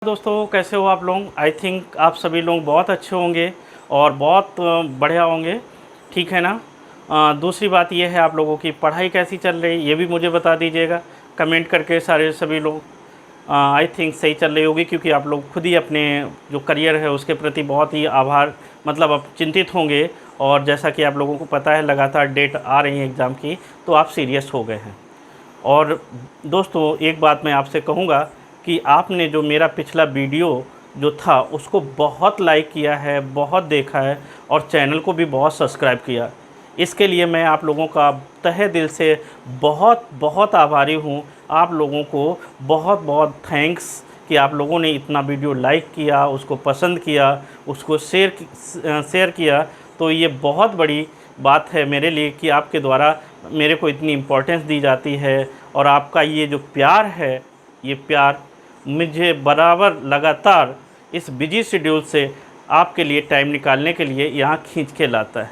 दोस्तों, कैसे हो आप लोग। आई थिंक आप सभी लोग बहुत अच्छे होंगे और बहुत बढ़िया होंगे, ठीक है ना। दूसरी बात यह है, आप लोगों की पढ़ाई कैसी चल रही है ये भी मुझे बता दीजिएगा कमेंट करके। सारे सभी लोग आई थिंक सही चल रही होगी, क्योंकि आप लोग खुद ही अपने जो करियर है उसके प्रति बहुत ही आभार मतलब अब चिंतित होंगे। और जैसा कि आप लोगों को पता है, लगातार डेट आ रही है एग्ज़ाम की, तो आप सीरियस हो गए हैं। और दोस्तों, एक बात मैं आपसे कहूँगा कि आपने जो मेरा पिछला वीडियो जो था उसको बहुत लाइक किया है, बहुत देखा है और चैनल को भी बहुत सब्सक्राइब किया। इसके लिए मैं आप लोगों का तहे दिल से बहुत बहुत आभारी हूँ। आप लोगों को बहुत बहुत थैंक्स कि आप लोगों ने इतना वीडियो लाइक किया, उसको पसंद किया, उसको शेयर किया। तो ये बहुत बड़ी बात है मेरे लिए कि आपके द्वारा मेरे को इतनी इम्पोर्टेंस दी जाती है। और आपका ये जो प्यार है, ये प्यार मुझे बराबर लगातार इस बिजी शेड्यूल से आपके लिए टाइम निकालने के लिए यहाँ खींच के लाता है।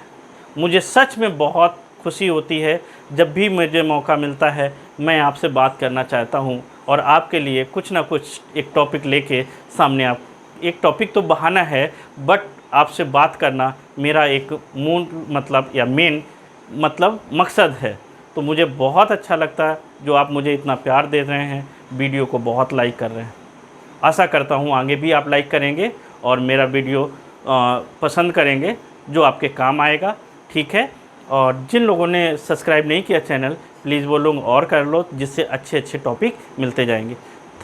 मुझे सच में बहुत खुशी होती है जब भी मुझे मौका मिलता है, मैं आपसे बात करना चाहता हूँ और आपके लिए कुछ ना कुछ एक टॉपिक लेके सामने आप एक टॉपिक तो बहाना है, बट आपसे बात करना मेरा एक मूल मतलब या मेन मतलब मकसद है। तो मुझे बहुत अच्छा लगता है जो आप मुझे इतना प्यार दे रहे हैं, वीडियो को बहुत लाइक कर रहे हैं। आशा करता हूँ आगे भी आप लाइक करेंगे और मेरा वीडियो पसंद करेंगे, जो आपके काम आएगा, ठीक है। और जिन लोगों ने सब्सक्राइब नहीं किया चैनल, प्लीज़ वो लोग और कर लो, जिससे अच्छे अच्छे टॉपिक मिलते जाएंगे।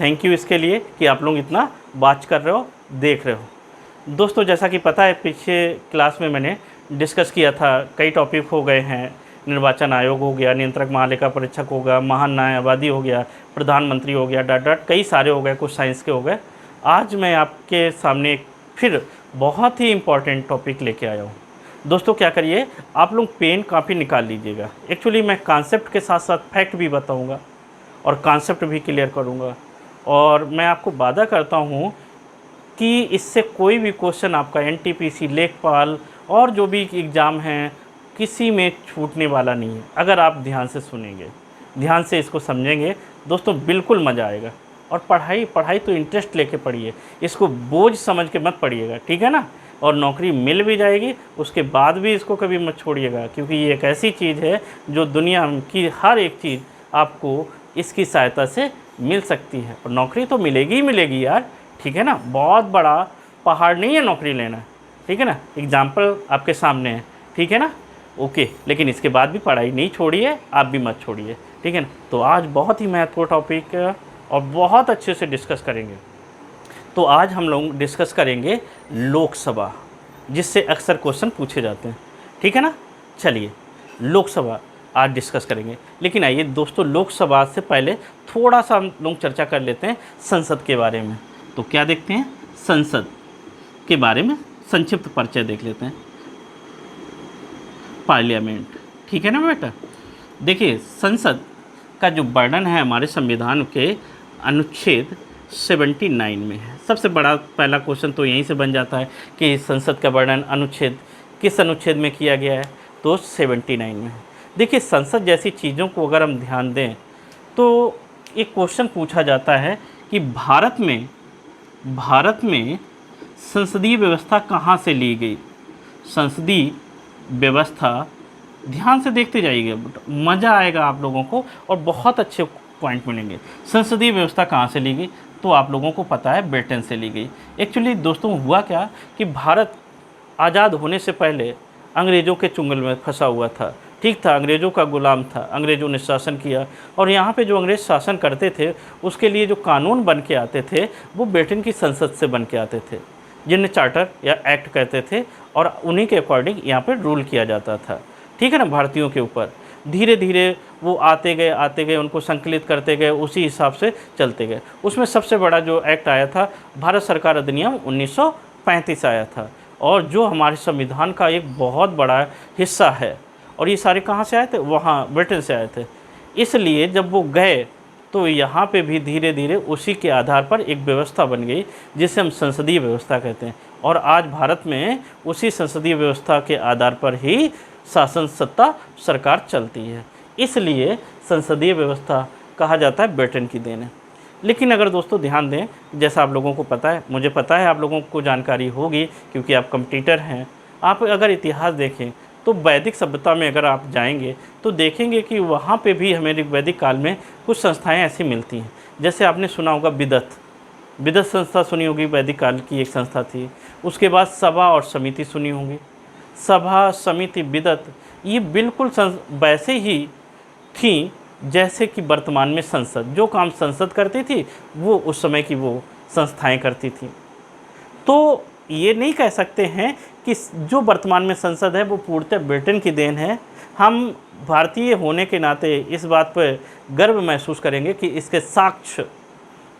थैंक यू इसके लिए कि आप लोग इतना वॉच कर रहे हो, देख रहे हो। दोस्तों, जैसा कि पता है, पीछे क्लास में मैंने डिस्कस किया था, कई टॉपिक हो गए हैं। निर्वाचन आयोग हो गया, नियंत्रक महालेखा परीक्षक हो गया, महान न्यायवादी हो गया, प्रधानमंत्री हो गया, डॉट डॉट कई सारे हो गए, कुछ साइंस के हो गए। आज मैं आपके सामने एक फिर बहुत ही इम्पॉर्टेंट टॉपिक लेके आया हूँ। दोस्तों, क्या करिए, आप लोग पेन कापी निकाल लीजिएगा। एक्चुअली मैं कॉन्सेप्ट के साथ साथ फैक्ट भी बताऊँगा और कॉन्सेप्ट भी क्लियर करूँगा। और मैं आपको वादा करता हूँ कि इससे कोई भी क्वेश्चन आपका एनटीपीसी, लेखपाल और जो भी एग्ज़ाम हैं, किसी में छूटने वाला नहीं है। अगर आप ध्यान से सुनेंगे, ध्यान से इसको समझेंगे, दोस्तों बिल्कुल मज़ा आएगा। और पढ़ाई तो इंटरेस्ट लेके पढ़िए, इसको बोझ समझ के मत पढ़िएगा, ठीक है ना। और नौकरी मिल भी जाएगी, उसके बाद भी इसको कभी मत छोड़िएगा, क्योंकि ये एक ऐसी चीज़ है जो दुनिया की हर एक चीज़ आपको इसकी सहायता से मिल सकती है। और नौकरी तो मिलेगी ही मिलेगी यार, ठीक है ना। बहुत बड़ा पहाड़ नहीं है नौकरी लेना, ठीक है ना। एग्जाम्पल आपके सामने है, ठीक है ना। ओके, लेकिन इसके बाद भी पढ़ाई नहीं छोड़िए, आप भी मत छोड़िए, ठीक है ना। तो आज बहुत ही महत्वपूर्ण टॉपिक और बहुत अच्छे से डिस्कस करेंगे। तो आज हम लोग डिस्कस करेंगे लोकसभा, जिससे अक्सर क्वेश्चन पूछे जाते हैं, ठीक है ना। चलिए, लोकसभा आज डिस्कस करेंगे। लेकिन आइए दोस्तों, लोकसभा से पहले थोड़ा सा हम लोग चर्चा कर लेते हैं संसद के बारे में। तो क्या देखते हैं, संसद के बारे में संक्षिप्त परिचय देख लेते हैं। पार्लियामेंट, ठीक है ना बेटा। देखिए, संसद का जो वर्णन है हमारे संविधान के अनुच्छेद 79 में है। सबसे बड़ा पहला क्वेश्चन तो यहीं से बन जाता है कि संसद का वर्णन अनुच्छेद किस अनुच्छेद में किया गया है, तो 79 में है। देखिए, संसद जैसी चीज़ों को अगर हम ध्यान दें तो एक क्वेश्चन पूछा जाता है कि भारत में संसदीय व्यवस्था कहाँ से ली गई। संसदीय व्यवस्था, ध्यान से देखते जाइएगा, मज़ा आएगा आप लोगों को और बहुत अच्छे पॉइंट मिलेंगे। संसदीय व्यवस्था कहाँ से ली गई, तो आप लोगों को पता है ब्रिटेन से ली गई। एक्चुअली दोस्तों, हुआ क्या कि भारत आज़ाद होने से पहले अंग्रेज़ों के चुंगल में फंसा हुआ था, ठीक था। अंग्रेज़ों का गुलाम था, अंग्रेज़ों ने शासन किया और यहाँ पे जो अंग्रेज़ शासन करते थे उसके लिए जो कानून बन के आते थे वो ब्रिटेन की संसद से बन के आते थे, जिन्हें चार्टर या एक्ट कहते थे। और उन्हीं के अकॉर्डिंग यहाँ पे रूल किया जाता था, ठीक है ना, भारतीयों के ऊपर। धीरे धीरे वो आते गए, उनको संकलित करते गए, उसी हिसाब से चलते गए। उसमें सबसे बड़ा जो एक्ट आया था, भारत सरकार अधिनियम 1935 आया था, और जो हमारे संविधान का एक बहुत बड़ा हिस्सा है। और ये सारे कहाँ से आए थे, वहाँ ब्रिटेन से आए थे। इसलिए जब वो गए तो यहाँ पे भी धीरे धीरे उसी के आधार पर एक व्यवस्था बन गई, जिसे हम संसदीय व्यवस्था कहते हैं। और आज भारत में उसी संसदीय व्यवस्था के आधार पर ही शासन सत्ता सरकार चलती है। इसलिए संसदीय व्यवस्था कहा जाता है ब्रिटेन की देन है। लेकिन अगर दोस्तों ध्यान दें, जैसा आप लोगों को पता है, मुझे पता है आप लोगों को जानकारी होगी क्योंकि आप कॉम्पिटिटर हैं। आप अगर इतिहास देखें तो वैदिक सभ्यता में अगर आप जाएंगे तो देखेंगे कि वहाँ पे भी हमें वैदिक काल में कुछ संस्थाएं ऐसी मिलती हैं। जैसे आपने सुना होगा विदत संस्था सुनी होगी, वैदिक काल की एक संस्था थी। उसके बाद सभा और समिति सुनी होगी। सभा, समिति, विदत, ये बिल्कुल वैसे ही थी जैसे कि वर्तमान में संसद, जो काम संसद करती थी वो उस समय की वो संस्थाएं करती थी। तो ये नहीं कह सकते हैं कि जो वर्तमान में संसद है वो पूर्णतः ब्रिटेन की देन है। हम भारतीय होने के नाते इस बात पर गर्व महसूस करेंगे कि इसके साक्ष्य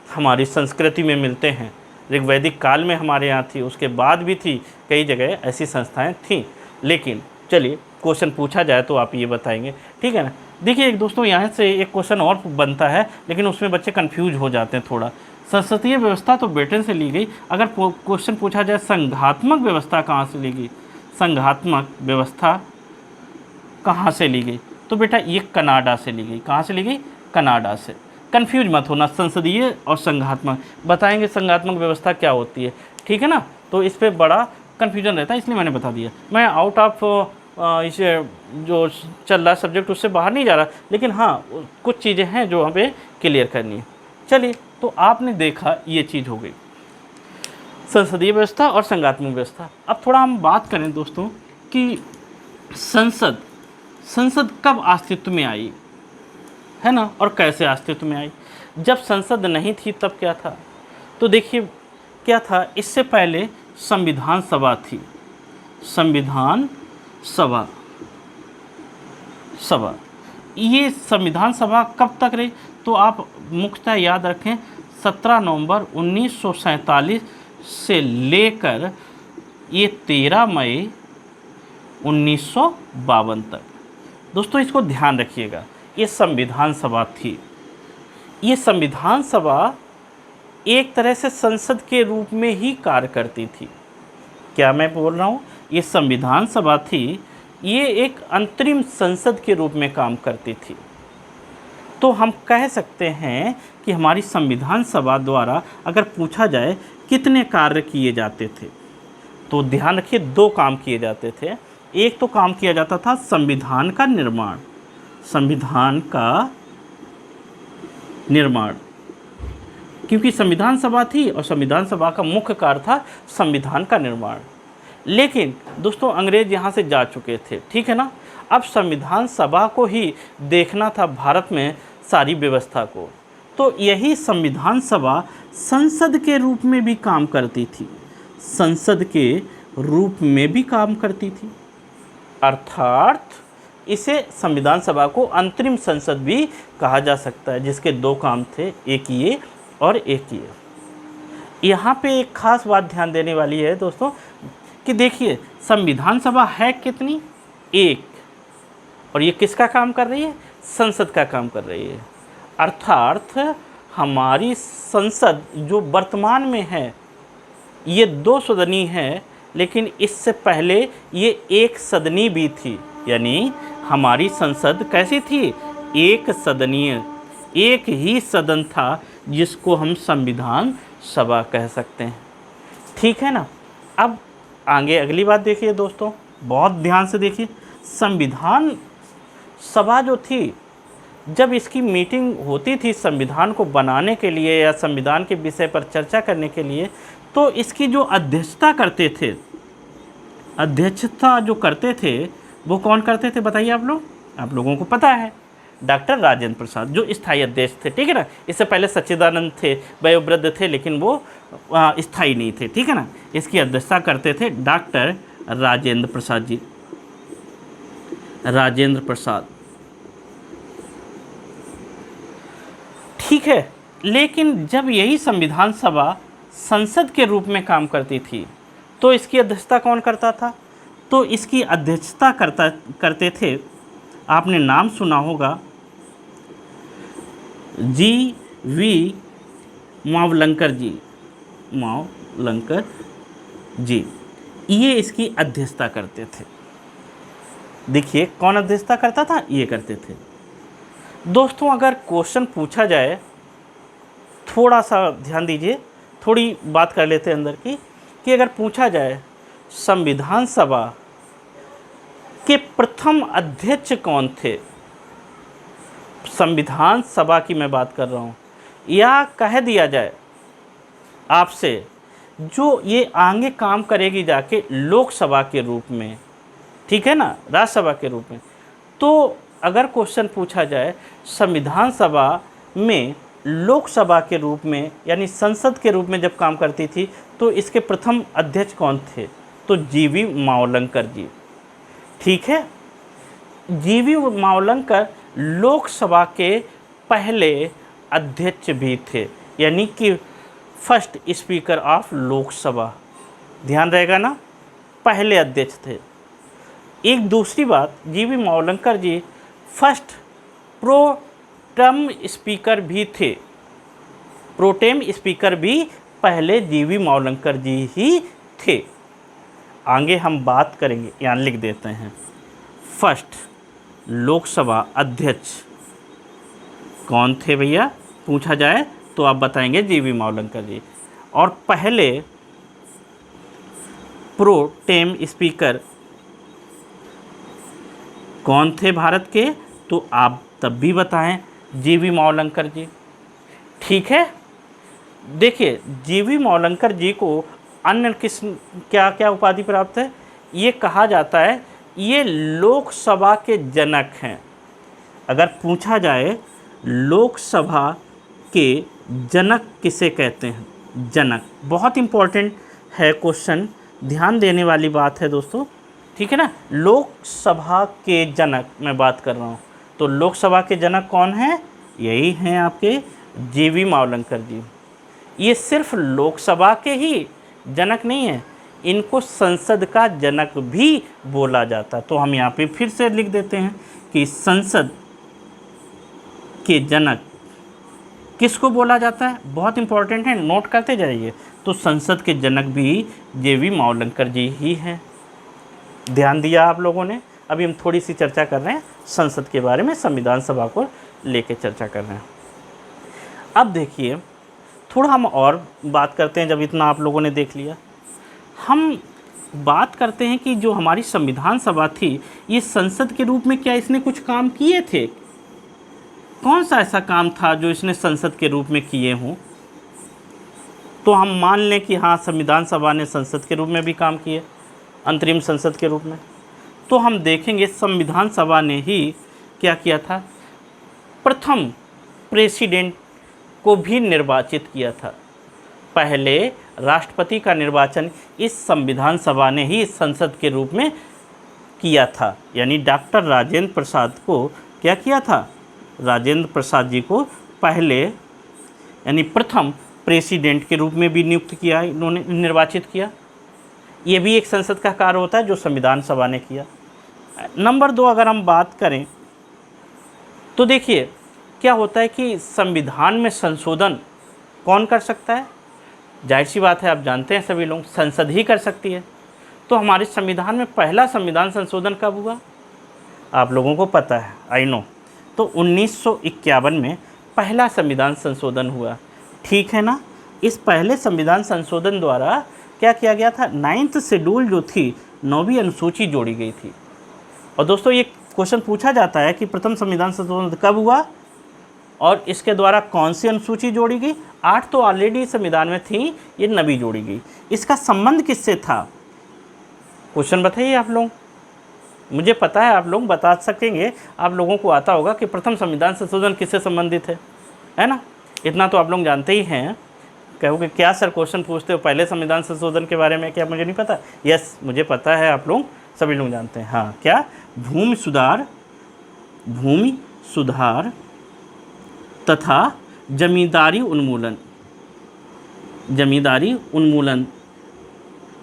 हमारी संस्कृति में मिलते हैं। ऋग्वैदिक काल में हमारे यहाँ थी, उसके बाद भी थी, कई जगह ऐसी संस्थाएं थीं। लेकिन चलिए क्वेश्चन पूछा जाए तो आप ये बताएंगे, ठीक है ना। देखिए एक दोस्तों, यहाँ से एक क्वेश्चन और बनता है लेकिन उसमें बच्चे कंफ्यूज हो जाते हैं थोड़ा। संसदीय व्यवस्था तो ब्रिटेन से ली गई, अगर क्वेश्चन पूछा जाए संघात्मक व्यवस्था कहाँ से ली गई, संघात्मक व्यवस्था कहाँ से ली गई, तो बेटा ये कनाडा से ली गई। कहाँ से ली गई? कनाडा से। कंफ्यूज मत होना, संसदीय और संघात्मक बताएंगे, संघात्मक व्यवस्था क्या होती है, ठीक है ना। तो इस पर बड़ा कन्फ्यूजन रहता है, इसलिए मैंने बता दिया। मैं आउट ऑफ इसे जो चल रहा सब्जेक्ट उससे बाहर नहीं जा रहा, लेकिन हाँ कुछ चीज़ें हैं जो हमें क्लियर करनी है। चलिए, तो आपने देखा ये चीज़ हो गई संसदीय व्यवस्था और संघात्मक व्यवस्था। अब थोड़ा हम बात करें दोस्तों कि संसद कब अस्तित्व में आई, है ना, और कैसे अस्तित्व में आई। जब संसद नहीं थी तब क्या था, तो देखिए क्या था, इससे पहले संविधान सभा थी। संविधान सभा ये संविधान सभा कब तक रही, तो आप मुख्यतः याद रखें 17 नवंबर 1947 से लेकर ये 13 मई 1952 तक। दोस्तों इसको ध्यान रखिएगा, ये संविधान सभा थी। ये संविधान सभा एक तरह से संसद के रूप में ही कार्य करती थी। क्या मैं बोल रहा हूँ, ये संविधान सभा थी, ये एक अंतरिम संसद के रूप में काम करती थी। तो हम कह सकते हैं कि हमारी संविधान सभा द्वारा अगर पूछा जाए कितने कार्य किए जाते थे, तो ध्यान रखिए 2 काम किए जाते थे। एक तो काम किया जाता था संविधान का निर्माण, संविधान का निर्माण, क्योंकि संविधान सभा थी और संविधान सभा का मुख्य कार्य था संविधान का निर्माण। लेकिन दोस्तों अंग्रेज यहाँ से जा चुके थे, ठीक है ना। अब संविधान सभा को ही देखना था भारत में सारी व्यवस्था को। तो यही संविधान सभा संसद के रूप में भी काम करती थी, संसद के रूप में भी काम करती थी। अर्थात इसे संविधान सभा को अंतरिम संसद भी कहा जा सकता है, जिसके 2 काम थे, एक ये और एक ये। यहाँ पे एक खास बात ध्यान देने वाली है दोस्तों कि देखिए संविधान सभा है कितनी, एक, और ये किसका काम कर रही है, संसद का काम कर रही है। अर्थात हमारी संसद जो वर्तमान में है ये 2 सदनी है, लेकिन इससे पहले ये 1 सदनी भी थी। यानी हमारी संसद कैसी थी, एक सदनीय, एक ही सदन था जिसको हम संविधान सभा कह सकते हैं, ठीक है ना। अब आगे अगली बात देखिए दोस्तों, बहुत ध्यान से देखिए। संविधान सभा जो थी, जब इसकी मीटिंग होती थी संविधान को बनाने के लिए या संविधान के विषय पर चर्चा करने के लिए, तो इसकी जो अध्यक्षता करते थे, अध्यक्षता जो करते थे वो कौन करते थे बताइए आप लोगों को पता है, डॉक्टर राजेंद्र प्रसाद जो स्थायी अध्यक्ष थे, ठीक है ना। इससे पहले सच्चिदानंद थे, वयोवृद्ध थे, लेकिन वो स्थायी नहीं थे, ठीक है ना। इसकी अध्यक्षता करते थे डॉक्टर राजेंद्र प्रसाद जी, राजेंद्र प्रसाद, ठीक है। लेकिन जब यही संविधान सभा संसद के रूप में काम करती थी तो इसकी अध्यक्षता कौन करता था, तो इसकी अध्यक्षता करते थे, आपने नाम सुना होगा, जी.वी. मावलंकर जी, ये इसकी अध्यक्षता करते थे। देखिए कौन अध्यक्षता करता था, ये करते थे। दोस्तों अगर क्वेश्चन पूछा जाए थोड़ा सा ध्यान दीजिए, थोड़ी बात कर लेते हैं अंदर की, कि अगर पूछा जाए संविधान सभा के प्रथम अध्यक्ष कौन थे, संविधान सभा की मैं बात कर रहा हूँ, या कह दिया जाए आपसे जो ये आगे काम करेगी जाके लोकसभा के रूप में, ठीक है ना, राज्यसभा के रूप में, तो अगर क्वेश्चन पूछा जाए संविधान सभा में लोकसभा के रूप में यानी संसद के रूप में जब काम करती थी तो इसके प्रथम अध्यक्ष कौन थे, तो जीवी मावलंकर जी। ठीक है, जीवी मावलंकर लोकसभा के पहले अध्यक्ष भी थे, यानी कि फर्स्ट स्पीकर ऑफ लोकसभा, ध्यान रहेगा ना, पहले अध्यक्ष थे। एक दूसरी बात, जीवी मावलंकर जी फर्स्ट प्रोटेम स्पीकर भी थे, प्रोटेम स्पीकर भी पहले जीवी मावलंकर जी ही थे। आगे हम बात करेंगे, यहाँ लिख देते हैं, फर्स्ट लोकसभा अध्यक्ष कौन थे भैया, पूछा जाए तो आप बताएंगे जीवी मावलंकर जी। और पहले प्रोटेम स्पीकर कौन थे भारत के, तो आप तब भी बताएं जीवी मावलंकर जी। ठीक है, देखिए जीवी मावलंकर जी को अन्य किस क्या क्या उपाधि प्राप्त है, ये कहा जाता है ये लोकसभा के जनक हैं। अगर पूछा जाए लोकसभा के जनक किसे कहते हैं, जनक, बहुत इम्पोर्टेंट है क्वेश्चन, ध्यान देने वाली बात है दोस्तों, ठीक है ना। लोकसभा के जनक मैं बात कर रहा हूँ, तो लोकसभा के जनक कौन हैं, यही हैं आपके जीवी मावलंकर जी। ये सिर्फ लोकसभा के ही जनक नहीं है, इनको संसद का जनक भी बोला जाता है। तो हम यहाँ पे फिर से लिख देते हैं कि संसद के जनक किसको बोला जाता है, बहुत इंपॉर्टेंट है, नोट करते जाइए। तो संसद के जनक भी जीवी मावलंकर जी ही हैं। ध्यान दिया आप लोगों ने। अभी हम थोड़ी सी चर्चा कर रहे हैं संसद के बारे में, संविधान सभा को लेके चर्चा कर रहे हैं। अब देखिए थोड़ा हम और बात करते हैं, जब इतना आप लोगों ने देख लिया, हम बात करते हैं कि जो हमारी संविधान सभा थी, ये संसद के रूप में क्या इसने कुछ काम किए थे, कौन सा ऐसा काम था जो इसने संसद के रूप में किए हों। तो हम मान लें कि हाँ, संविधान सभा ने संसद के रूप में भी काम किए, अंतरिम संसद के रूप में। तो हम देखेंगे संविधान सभा ने ही क्या किया था, प्रथम प्रेसिडेंट को भी निर्वाचित किया था। पहले राष्ट्रपति का निर्वाचन इस संविधान सभा ने ही संसद के रूप में किया था, यानी डॉक्टर राजेंद्र प्रसाद को क्या किया था, राजेंद्र प्रसाद जी को पहले यानी प्रथम प्रेसिडेंट के रूप में भी नियुक्त किया, इन्होंने निर्वाचित किया। ये भी एक संसद का कार्य होता है जो संविधान सभा ने किया। नंबर 2 अगर हम बात करें तो देखिए क्या होता है कि संविधान में संशोधन कौन कर सकता है, जाहिर सी बात है, आप जानते हैं सभी लोग, संसद ही कर सकती है। तो हमारे संविधान में पहला संविधान संशोधन कब हुआ, आप लोगों को पता है, आई नो। तो 1951 में पहला संविधान संशोधन हुआ, ठीक है ना। इस पहले संविधान संशोधन द्वारा क्या किया गया था, 9th शेड्यूल जो थी, 9वीं अनुसूची जोड़ी गई थी। और दोस्तों ये क्वेश्चन पूछा जाता है कि प्रथम संविधान संशोधन कब हुआ और इसके द्वारा कौन सी अनुसूची जोड़ी गई। 8 तो ऑलरेडी संविधान में थी, ये 9वीं जोड़ी गई। इसका संबंध किससे था, क्वेश्चन बताइए आप लोग, मुझे पता है आप लोग बता सकेंगे, आप लोगों को आता होगा कि प्रथम संविधान संशोधन किससे संबंधित है ना। इतना तो आप लोग जानते ही हैं। कहोगे क्या सर क्वेश्चन पूछते हो पहले संविधान संशोधन के बारे में, क्या मुझे नहीं पता। यस, मुझे पता है, आप लोग सभी लोग जानते हैं। हाँ, क्या, भूमि सुधार तथा जमींदारी उन्मूलन।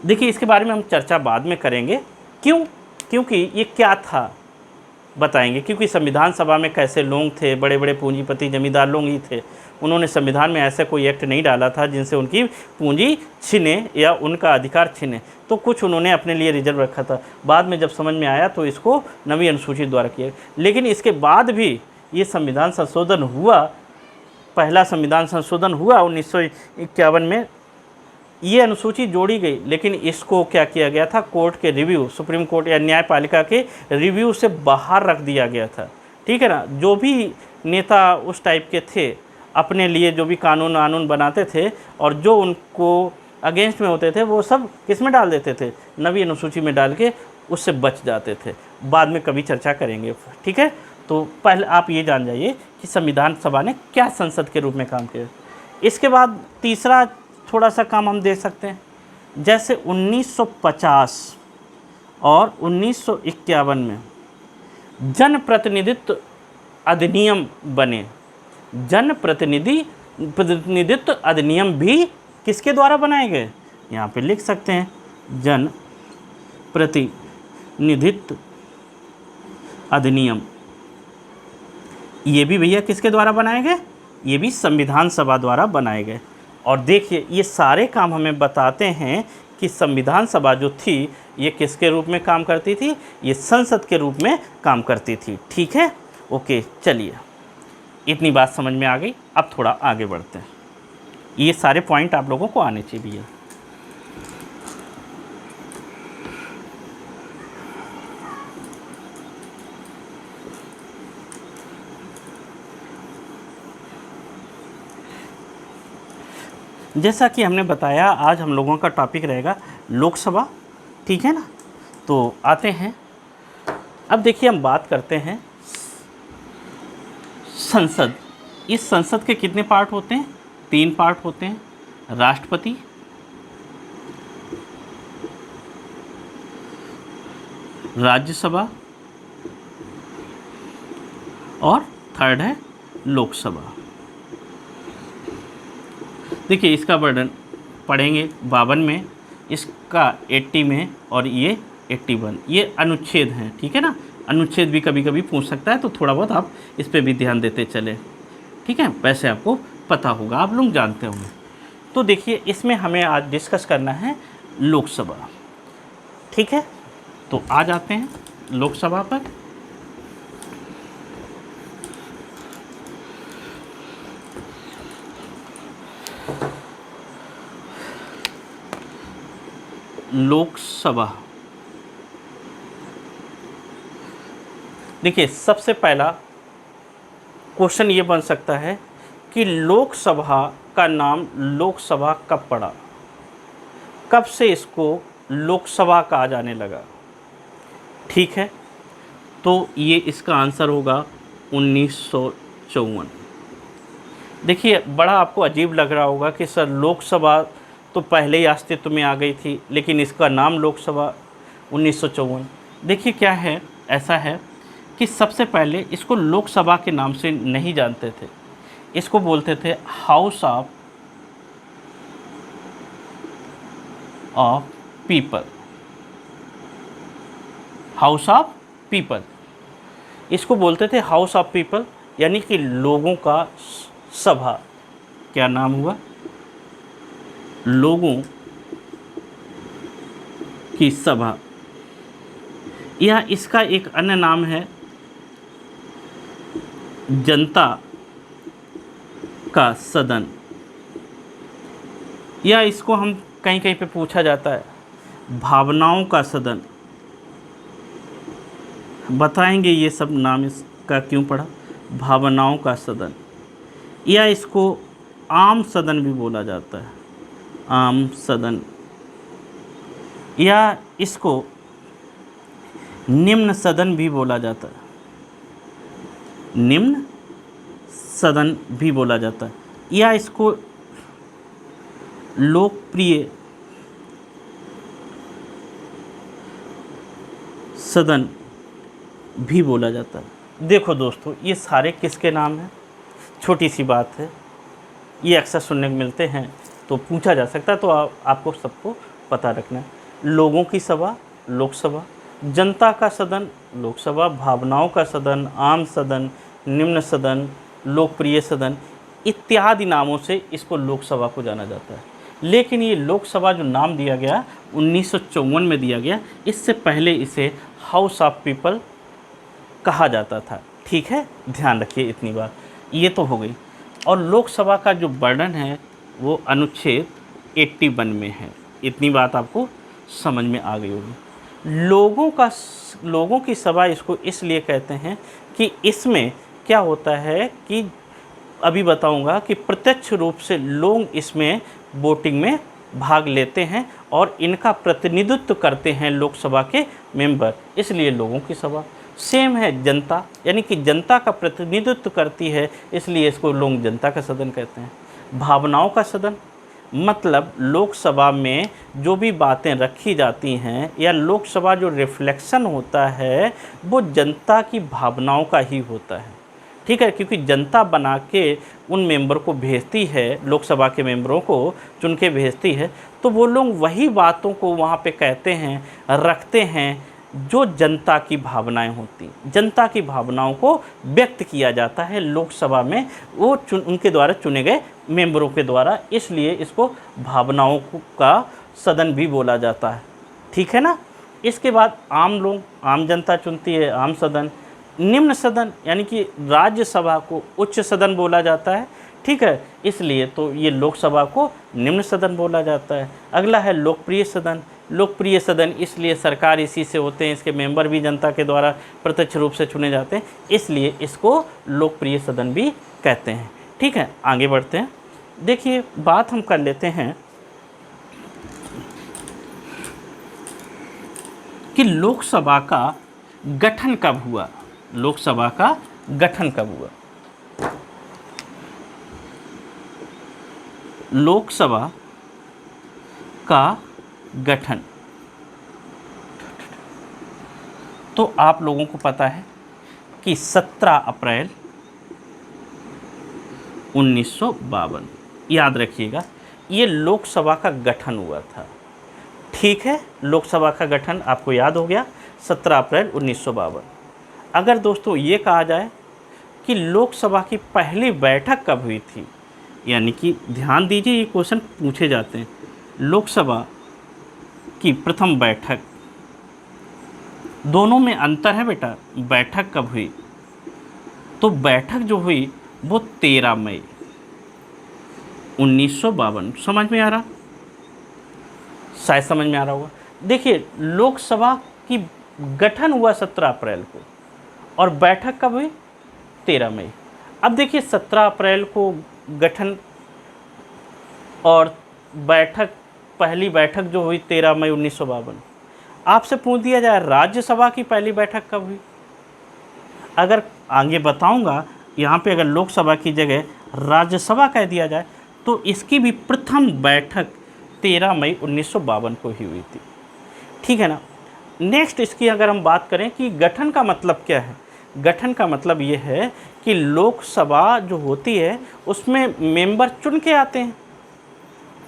देखिए इसके बारे में हम चर्चा बाद में करेंगे, क्यों, क्योंकि ये क्या था बताएंगे। क्योंकि संविधान सभा में कैसे लोग थे, बड़े बड़े पूंजीपति जमींदार लोग ही थे। उन्होंने संविधान में ऐसा कोई एक्ट नहीं डाला था जिनसे उनकी पूंजी छिने या उनका अधिकार छिने, तो कुछ उन्होंने अपने लिए रिजर्व रखा था। बाद में जब समझ में आया तो इसको 9वीं अनुसूची द्वारा किया। लेकिन इसके बाद भी ये संविधान संशोधन हुआ पहला संविधान संशोधन हुआ 1951 में, ये अनुसूची जोड़ी गई, लेकिन इसको क्या किया गया था, कोर्ट के रिव्यू, सुप्रीम कोर्ट या न्यायपालिका के रिव्यू से बाहर रख दिया गया था। ठीक है ना। जो भी नेता उस टाइप के थे, अपने लिए जो भी कानून वानून बनाते थे और जो उनको अगेंस्ट में होते थे, वो सब किस में डाल देते थे, नवी अनुसूची में डाल के उससे बच जाते थे। बाद में कभी चर्चा करेंगे। ठीक है। तो पहले आप ये जान जाइए कि संविधान सभा ने क्या संसद के रूप में काम किया। इसके बाद तीसरा थोड़ा सा काम हम देख सकते हैं, जैसे 1950 और 1951 में जनप्रतिनिधित्व अधिनियम बने। प्रतिनिधित्व अधिनियम भी किसके द्वारा बनाए गए, यहाँ पे लिख सकते हैं, जन प्रतिनिधित्व अधिनियम। ये भी भैया किसके द्वारा बनाए गए, ये भी संविधान सभा द्वारा बनाए गए। और देखिए ये सारे काम हमें बताते हैं कि संविधान सभा जो थी ये किसके रूप में काम करती थी, ये संसद के रूप में काम करती थी। ठीक है। ओके, चलिए इतनी बात समझ में आ गई। अब थोड़ा आगे बढ़ते हैं। ये सारे पॉइंट आप लोगों को आने चाहिए भैया। जैसा कि हमने बताया, आज हम लोगों का टॉपिक रहेगा लोकसभा। ठीक है ना। तो आते हैं, अब देखिए हम बात करते हैं संसद। इस संसद के कितने पार्ट होते हैं, 3 पार्ट होते हैं, राष्ट्रपति, राज्यसभा और थर्ड है लोकसभा। देखिए इसका वर्णन पढ़ेंगे 52 में, इसका 80 में और ये 81। ये अनुच्छेद हैं। ठीक है ना। अनुच्छेद भी कभी कभी पूछ सकता है, तो थोड़ा बहुत आप इस पे भी ध्यान देते चले। ठीक है। वैसे आपको पता होगा, आप लोग जानते होंगे। तो देखिए इसमें हमें आज डिस्कस करना है लोकसभा। ठीक है। तो आ जाते हैं लोकसभा पर। लोकसभा, देखिए सबसे पहला क्वेश्चन ये बन सकता है कि लोकसभा का नाम लोकसभा कब पड़ा, कब से इसको लोकसभा कहा जाने लगा। ठीक है। तो ये इसका आंसर होगा 1954। देखिए बड़ा आपको अजीब लग रहा होगा कि सर लोकसभा तो पहले ही अस्तित्व में आ गई थी, लेकिन इसका नाम लोकसभा 1954। देखिए क्या है, ऐसा है कि सबसे पहले इसको लोकसभा के नाम से नहीं जानते थे, इसको बोलते थे house of people. House of people इसको बोलते थे, हाउस ऑफ पीपल, यानी कि लोगों का सभा। क्या नाम हुआ, लोगों की सभा। या इसका एक अन्य नाम है जनता का सदन, या इसको हम कहीं कहीं पे पूछा जाता है भावनाओं का सदन। बताएंगे ये सब नाम इसका क्यों पड़ा, भावनाओं का सदन। या इसको आम सदन भी बोला जाता है, आम सदन। या इसको निम्न सदन भी बोला जाता है, निम्न सदन भी बोला जाता है। या इसको लोकप्रिय सदन भी बोला जाता है। देखो दोस्तों ये सारे किसके नाम हैं, छोटी सी बात है, ये अक्सर सुनने को मिलते हैं, तो पूछा जा सकता है, तो आपको सबको पता रखना है। लोगों की सभा लोकसभा, जनता का सदन लोकसभा, भावनाओं का सदन आम सदन, निम्न सदन, लोकप्रिय सदन इत्यादि नामों से इसको लोकसभा को जाना जाता है। लेकिन ये लोकसभा जो नाम दिया गया 1954 में दिया गया, इससे पहले इसे हाउस ऑफ पीपल कहा जाता था। ठीक है, ध्यान रखिए इतनी बात, ये तो हो गई। और लोकसभा का जो वर्णन है वो अनुच्छेद 81 में है। इतनी बात आपको समझ में आ गई होगी। लोगों की सभा इसको इसलिए कहते हैं कि इसमें क्या होता है कि अभी बताऊंगा कि प्रत्यक्ष रूप से लोग इसमें वोटिंग में भाग लेते हैं और इनका प्रतिनिधित्व करते हैं लोकसभा के मेंबर, इसलिए लोगों की सभा। सेम है जनता, यानी कि जनता का प्रतिनिधित्व करती है, इसलिए इसको लोग जनता का सदन कहते हैं। भावनाओं का सदन मतलब लोकसभा में जो भी बातें रखी जाती हैं या लोकसभा जो रिफ्लेक्शन होता है वो जनता की भावनाओं का ही होता है, ठीक है, क्योंकि जनता बना के उन मेंबर को भेजती है, लोकसभा के मेंबरों को चुन के भेजती है, तो वो लोग वही बातों को वहाँ पे कहते हैं, रखते हैं जो जनता की भावनाएं होती। जनता की भावनाओं को व्यक्त किया जाता है लोकसभा में वो उनके द्वारा चुने गए मेंबरों के द्वारा, इसलिए इसको भावनाओं का सदन भी बोला जाता है, ठीक है ना। इसके बाद आम लोग, आम जनता चुनती है, आम सदन। निम्न सदन यानी कि राज्यसभा को उच्च सदन बोला जाता है, ठीक है, इसलिए तो ये लोकसभा को निम्न सदन बोला जाता है। अगला है लोकप्रिय सदन। लोकप्रिय सदन इसलिए सरकार इसी से होते हैं, इसके मेंबर भी जनता के द्वारा प्रत्यक्ष रूप से चुने जाते हैं, इसलिए इसको लोकप्रिय सदन भी कहते हैं, ठीक है। आगे बढ़ते हैं। देखिए बात हम कर लेते हैं कि लोकसभा का गठन कब हुआ। लोकसभा का गठन कब हुआ? लोकसभा का गठन तो आप लोगों को पता है कि 17 अप्रैल 1952, याद रखिएगा, ये लोकसभा का गठन हुआ था, ठीक है। लोकसभा का गठन आपको याद हो गया, 17 अप्रैल 1952। अगर दोस्तों ये कहा जाए कि लोकसभा की पहली बैठक कब हुई थी, यानी कि ध्यान दीजिए ये क्वेश्चन पूछे जाते हैं, लोकसभा की प्रथम बैठक, दोनों में अंतर है बेटा। बैठक कब हुई? तो बैठक जो हुई वो 13 मई 1952। समझ में आ रहा? शायद समझ में आ रहा होगा। देखिए लोकसभा की गठन हुआ 17 अप्रैल को और बैठक कब हुई? 13 मई। अब देखिए 17 अप्रैल को गठन और बैठक, पहली बैठक जो हुई 13 मई 1952। आपसे पूछ दिया जाए राज्यसभा की पहली बैठक कब हुई, अगर आगे बताऊंगा, यहाँ पे अगर लोकसभा की जगह राज्यसभा कह दिया जाए तो इसकी भी प्रथम बैठक 13 मई 1952 को ही हुई थी, ठीक है ना। नेक्स्ट इसकी अगर हम बात करें कि गठन का मतलब क्या है, गठन का मतलब ये है कि लोकसभा जो होती है उसमें मेंबर चुन के आते हैं,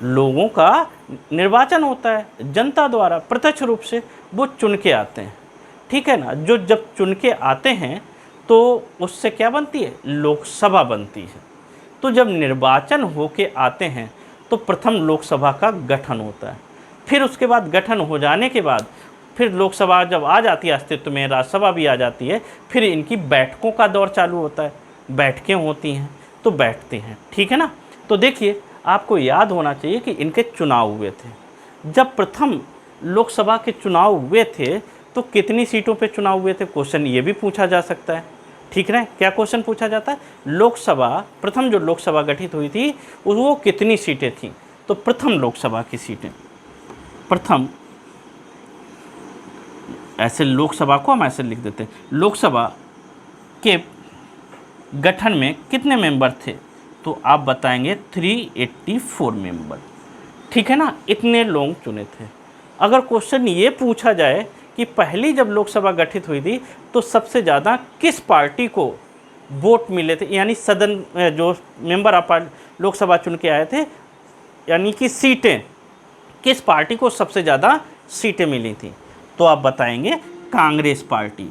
लोगों का निर्वाचन होता है जनता द्वारा, प्रत्यक्ष रूप से वो चुन के आते हैं, ठीक है ना। जो जब चुन के आते हैं तो उससे क्या बनती है? लोकसभा बनती है। तो जब निर्वाचन होके आते हैं तो प्रथम लोकसभा का गठन होता है, फिर उसके बाद गठन हो जाने के बाद फिर लोकसभा जब आ जाती है अस्तित्व में, राज्यसभा भी आ जाती है, फिर इनकी बैठकों का दौर चालू होता है, बैठकें होती हैं तो बैठते हैं, ठीक है ना। तो देखिए आपको याद होना चाहिए कि इनके चुनाव हुए थे। जब प्रथम लोकसभा के चुनाव हुए थे तो कितनी सीटों पे चुनाव हुए थे, क्वेश्चन ये भी पूछा जा सकता है, ठीक है। क्या क्वेश्चन पूछा जाता है? लोकसभा, प्रथम जो लोकसभा गठित हुई थी वो कितनी सीटें थीं? तो प्रथम लोकसभा की सीटें, प्रथम, ऐसे लोकसभा को हम ऐसे लिख देते हैं, लोकसभा के गठन में कितने मेंबर थे? तो आप बताएंगे 384 मेंबर, ठीक है ना। इतने लोग चुने थे। अगर क्वेश्चन ये पूछा जाए कि पहली जब लोकसभा गठित हुई थी तो सबसे ज़्यादा किस पार्टी को वोट मिले थे, यानी सदन जो मेंबर ऑफ लोकसभा चुन के आए थे, यानी कि सीटें किस पार्टी को सबसे ज़्यादा सीटें मिली थी, तो आप बताएंगे कांग्रेस पार्टी।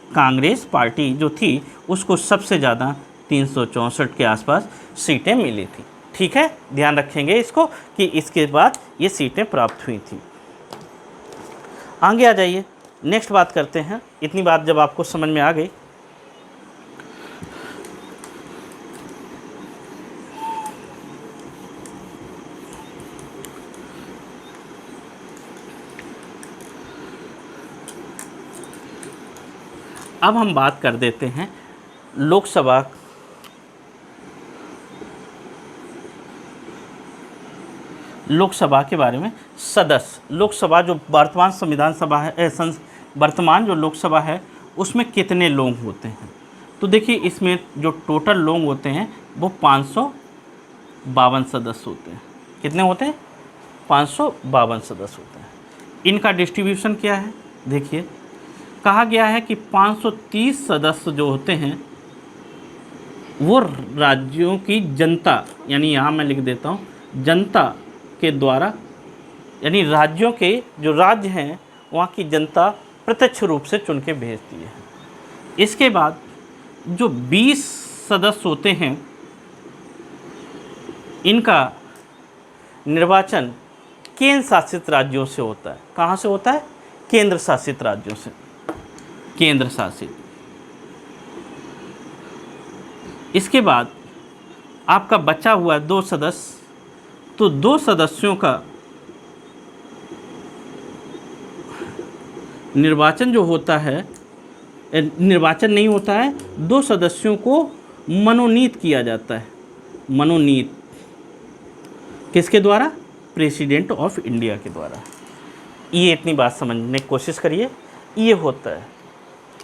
कांग्रेस पार्टी जो थी उसको सबसे ज़्यादा 364 के आसपास सीटें मिली थी, ठीक है। ध्यान रखेंगे इसको कि इसके बाद ये सीटें प्राप्त हुई थी। आगे आ जाइए, नेक्स्ट बात करते हैं। इतनी बात जब आपको समझ में आ गई अब हम बात कर देते हैं लोकसभा के बारे में। सदस्य लोकसभा जो वर्तमान संविधान सभा है, वर्तमान जो लोकसभा है उसमें कितने लोग होते हैं? तो देखिए इसमें जो टोटल लोग होते हैं वो 552 सदस्य होते हैं। कितने होते हैं? 552 सदस्य होते हैं। इनका डिस्ट्रीब्यूशन क्या है? देखिए कहा गया है कि 530 सदस्य जो होते हैं वो राज्यों की जनता, यानी यहाँ मैं लिख देता हूँ, जनता के द्वारा, यानी राज्यों के जो राज्य हैं वहाँ की जनता प्रत्यक्ष रूप से चुन के भेजती है। इसके बाद जो 20 सदस्य होते हैं इनका निर्वाचन केंद्र शासित राज्यों से होता है। कहाँ से होता है? केंद्र शासित राज्यों से, केंद्र शासित। इसके बाद आपका बचा हुआ 2 सदस्य, तो 2 सदस्यों का निर्वाचन जो होता है, निर्वाचन नहीं होता है, 2 सदस्यों को मनोनीत किया जाता है। मनोनीत किसके द्वारा? प्रेसिडेंट ऑफ इंडिया के द्वारा। ये इतनी बात समझने की कोशिश करिए, ये होता है।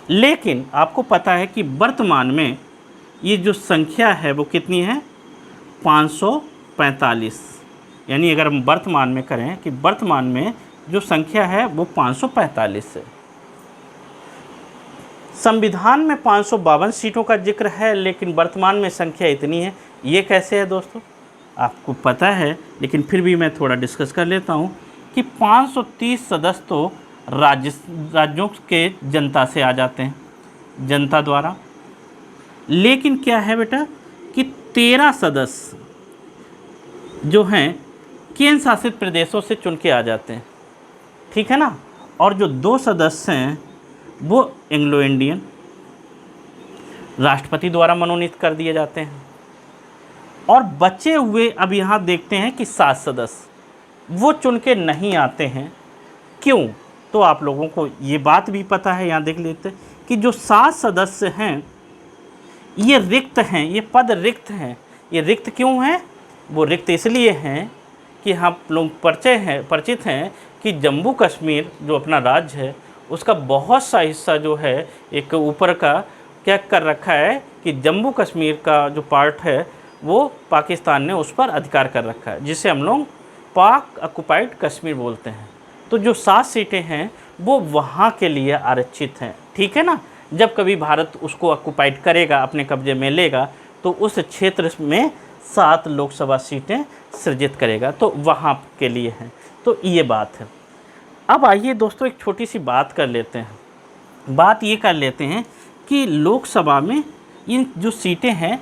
लेकिन आपको पता है कि वर्तमान में ये जो संख्या है वो कितनी है? 545। यानी अगर हम वर्तमान में करें कि वर्तमान में जो संख्या है वो 545 है। संविधान में 552 सीटों का जिक्र है, लेकिन वर्तमान में संख्या इतनी है। ये कैसे है दोस्तों? आपको पता है, लेकिन फिर भी मैं थोड़ा डिस्कस कर लेता हूँ कि 530 सदस्य तो राज्यों के जनता से आ जाते हैं, जनता द्वारा। लेकिन क्या है बेटा कि 13 सदस्य जो हैं केंद्र शासित प्रदेशों से चुन के आ जाते हैं, ठीक है ना। और जो 2 सदस्य हैं वो एंग्लो इंडियन राष्ट्रपति द्वारा मनोनीत कर दिए जाते हैं। और बचे हुए अब यहाँ देखते हैं कि 7 सदस्य वो चुन के नहीं आते हैं। क्यों? तो आप लोगों को ये बात भी पता है, यहाँ देख लेते हैं कि जो 7 सदस्य हैं ये रिक्त हैं, ये पद रिक्त हैं। ये रिक्त क्यों हैं? वो रिक्त इसलिए हैं कि हम लोग परिचित हैं कि जम्मू कश्मीर जो अपना राज्य है उसका बहुत सा हिस्सा जो है एक ऊपर का क्या कर रखा है कि जम्मू कश्मीर का जो पार्ट है वो पाकिस्तान ने उस पर अधिकार कर रखा है, जिसे हम लोग पाक ऑक्युपाइड कश्मीर बोलते हैं। तो जो 7 सीटें हैं वो वहाँ के लिए आरक्षित हैं, ठीक है ना। जब कभी भारत उसको ऑक्युपाइड करेगा, अपने कब्जे में लेगा, तो उस क्षेत्र में 7 लोकसभा सीटें सृजित करेगा, तो वहाँ के लिए हैं। तो ये बात है। अब आइए दोस्तों एक छोटी सी बात कर लेते हैं। बात ये कर लेते हैं कि लोकसभा में इन जो सीटें हैं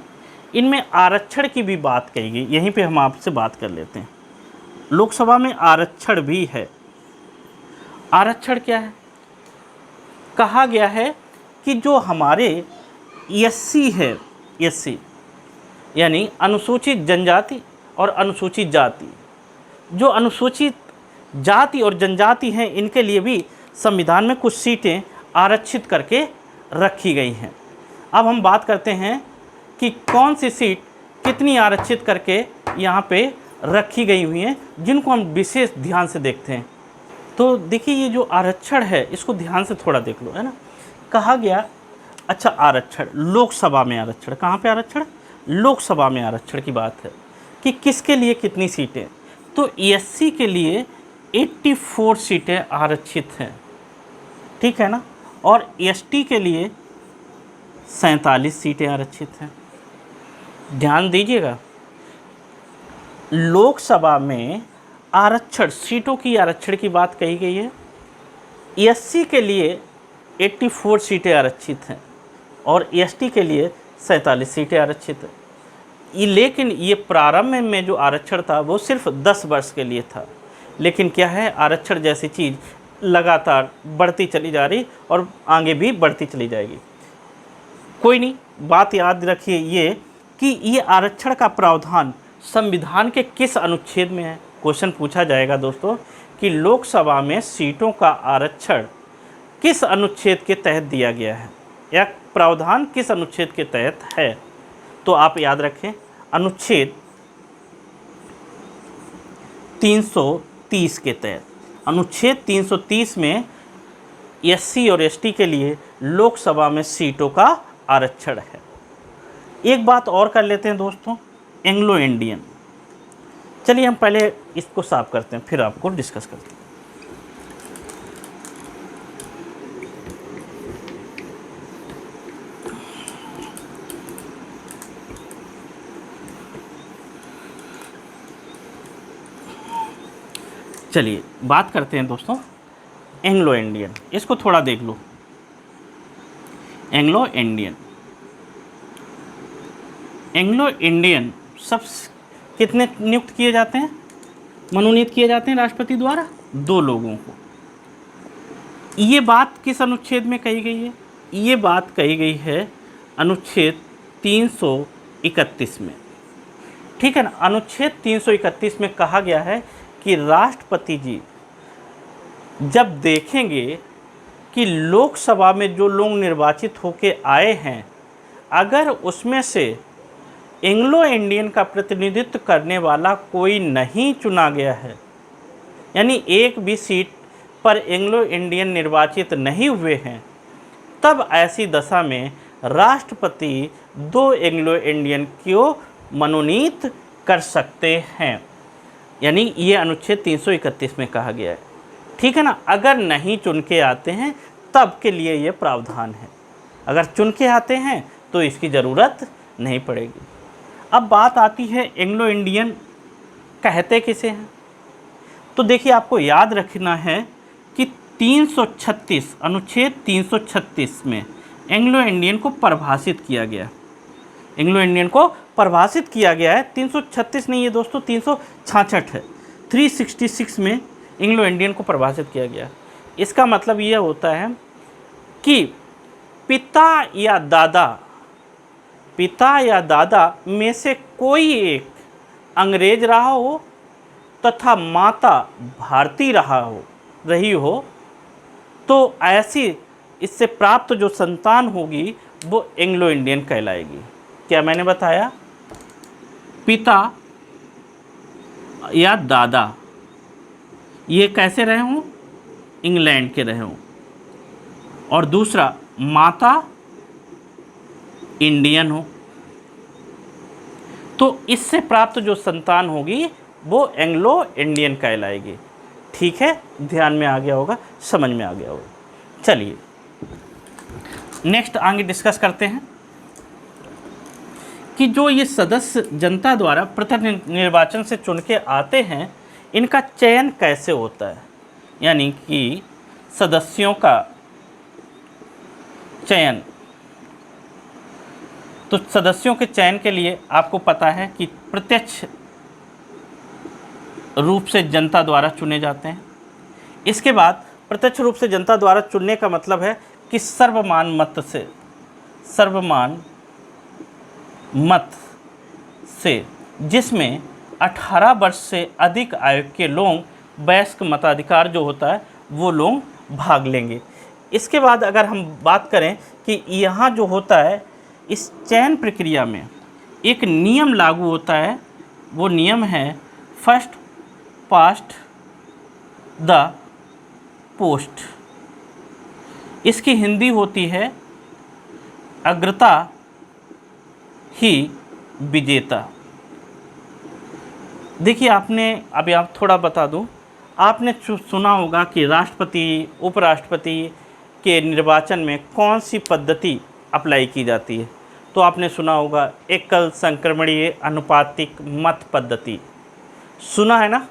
इनमें आरक्षण की भी बात कही गई। यहीं पे हम आपसे बात कर लेते हैं। लोकसभा में आरक्षण भी है। आरक्षण क्या है? कहा गया है कि जो हमारे एससी है, एससी यानी अनुसूचित जनजाति और अनुसूचित जाति, जो अनुसूचित जाति और जनजाति हैं इनके लिए भी संविधान में कुछ सीटें आरक्षित करके रखी गई हैं। अब हम बात करते हैं कि कौन सी सीट कितनी आरक्षित करके यहाँ पे रखी गई हुई हैं, जिनको हम विशेष ध्यान से देखते हैं। तो देखिए ये जो आरक्षण है इसको ध्यान से थोड़ा देख लो, है ना। कहा गया, अच्छा आरक्षण, लोकसभा में आरक्षण, कहाँ पे आरक्षण? लोकसभा में आरक्षण की बात है कि किसके लिए कितनी सीटें। तो एससी के लिए 84 सीटें आरक्षित हैं, ठीक है ना। और एसटी के लिए 47 सीटें आरक्षित हैं। ध्यान दीजिएगा, लोकसभा में आरक्षण, सीटों की आरक्षण की बात कही गई है। एससी के लिए 84 सीटें आरक्षित हैं और एसटी के लिए 47 सीटें आरक्षित हैं। लेकिन ये प्रारंभ में जो आरक्षण था वो सिर्फ 10 वर्ष के लिए था। लेकिन क्या है, आरक्षण जैसी चीज़ लगातार बढ़ती चली जा रही और आगे भी बढ़ती चली जाएगी। कोई नहीं, बात याद रखिए ये कि ये आरक्षण का प्रावधान संविधान के किस अनुच्छेद में है। क्वेश्चन पूछा जाएगा दोस्तों कि लोकसभा में सीटों का आरक्षण किस अनुच्छेद के तहत दिया गया है। या प्रावधान किस अनुच्छेद के तहत है? तो आप याद रखें, अनुच्छेद 330 के तहत। अनुच्छेद 330 में एससी और एसटी के लिए लोकसभा में सीटों का आरक्षण है। एक बात और कर लेते हैं दोस्तों, एंग्लो इंडियन। चलिए हम पहले इसको साफ करते हैं, फिर आपको डिस्कस करते हैं। चलिए बात करते हैं दोस्तों एंग्लो इंडियन। इसको थोड़ा देख लो। एंग्लो इंडियन, एंग्लो इंडियन सब कितने नियुक्त किए जाते हैं, मनोनीत किए जाते हैं राष्ट्रपति द्वारा? 2 लोगों को। ये बात किस अनुच्छेद में कही गई है? ये बात कही गई है अनुच्छेद 331 में। ठीक है ना। अनुच्छेद 331 में कहा गया है कि राष्ट्रपति जी जब देखेंगे कि लोकसभा में जो लोग निर्वाचित होके आए हैं, अगर उसमें से एंग्लो इंडियन का प्रतिनिधित्व करने वाला कोई नहीं चुना गया है, यानी एक भी सीट पर एंग्लो इंडियन निर्वाचित नहीं हुए हैं, तब ऐसी दशा में राष्ट्रपति 2 एंग्लो इंडियन को मनोनीत कर सकते हैं। यानी ये अनुच्छेद 331 में कहा गया है। ठीक है ना। अगर नहीं चुन के आते हैं तब के लिए ये प्रावधान है, अगर चुन के आते हैं तो इसकी ज़रूरत नहीं पड़ेगी। अब बात आती है एंग्लो इंडियन कहते किसे हैं? तो देखिए आपको याद रखना है कि 336 अनुच्छेद 336 में एंग्लो इंडियन को परिभाषित किया गया। एंग्लो इंडियन को परिभाषित किया गया है, 336 नहीं है दोस्तों, 366 है। 366 में एंग्लो इंडियन को परिभाषित किया गया। इसका मतलब यह होता है कि पिता या दादा में से कोई एक अंग्रेज रहा हो तथा माता भारतीय रही हो, तो ऐसी इससे प्राप्त जो संतान होगी वो एंग्लो इंडियन कहलाएगी। क्या मैंने बताया? पिता या दादा ये कैसे रहे हों? इंग्लैंड के रहे हों। और दूसरा माता इंडियन हो, तो इससे प्राप्त जो संतान होगी वो एंग्लो इंडियन कहलाएगी। ठीक है, ध्यान में आ गया होगा, समझ में आ गया होगा। चलिए नेक्स्ट आगे डिस्कस करते हैं कि जो ये सदस्य जनता द्वारा प्रत्यक्ष निर्वाचन से चुन के आते हैं, इनका चयन कैसे होता है? यानी कि सदस्यों का चयन, तो सदस्यों के चयन के लिए आपको पता है कि प्रत्यक्ष रूप से जनता द्वारा चुने जाते हैं। इसके बाद प्रत्यक्ष रूप से जनता द्वारा चुनने का मतलब है कि सर्वमान्य मत से जिसमें 18 वर्ष से अधिक आयु के लोग वयस्क मताधिकार जो होता है वो लोग भाग लेंगे। इसके बाद अगर हम बात करें कि यहाँ जो होता है इस चयन प्रक्रिया में एक नियम लागू होता है, वो नियम है फर्स्ट पास्ट द पोस्ट। इसकी हिंदी होती है अग्रता ही विजेता। देखिए आपने अभी आप थोड़ा बता दूं, आपने सुना होगा कि राष्ट्रपति उपराष्ट्रपति के निर्वाचन में कौन सी पद्धति अप्लाई की जाती है? तो आपने सुना होगा एकल संक्रमणीय अनुपातिक मत पद्धति, सुना है ना।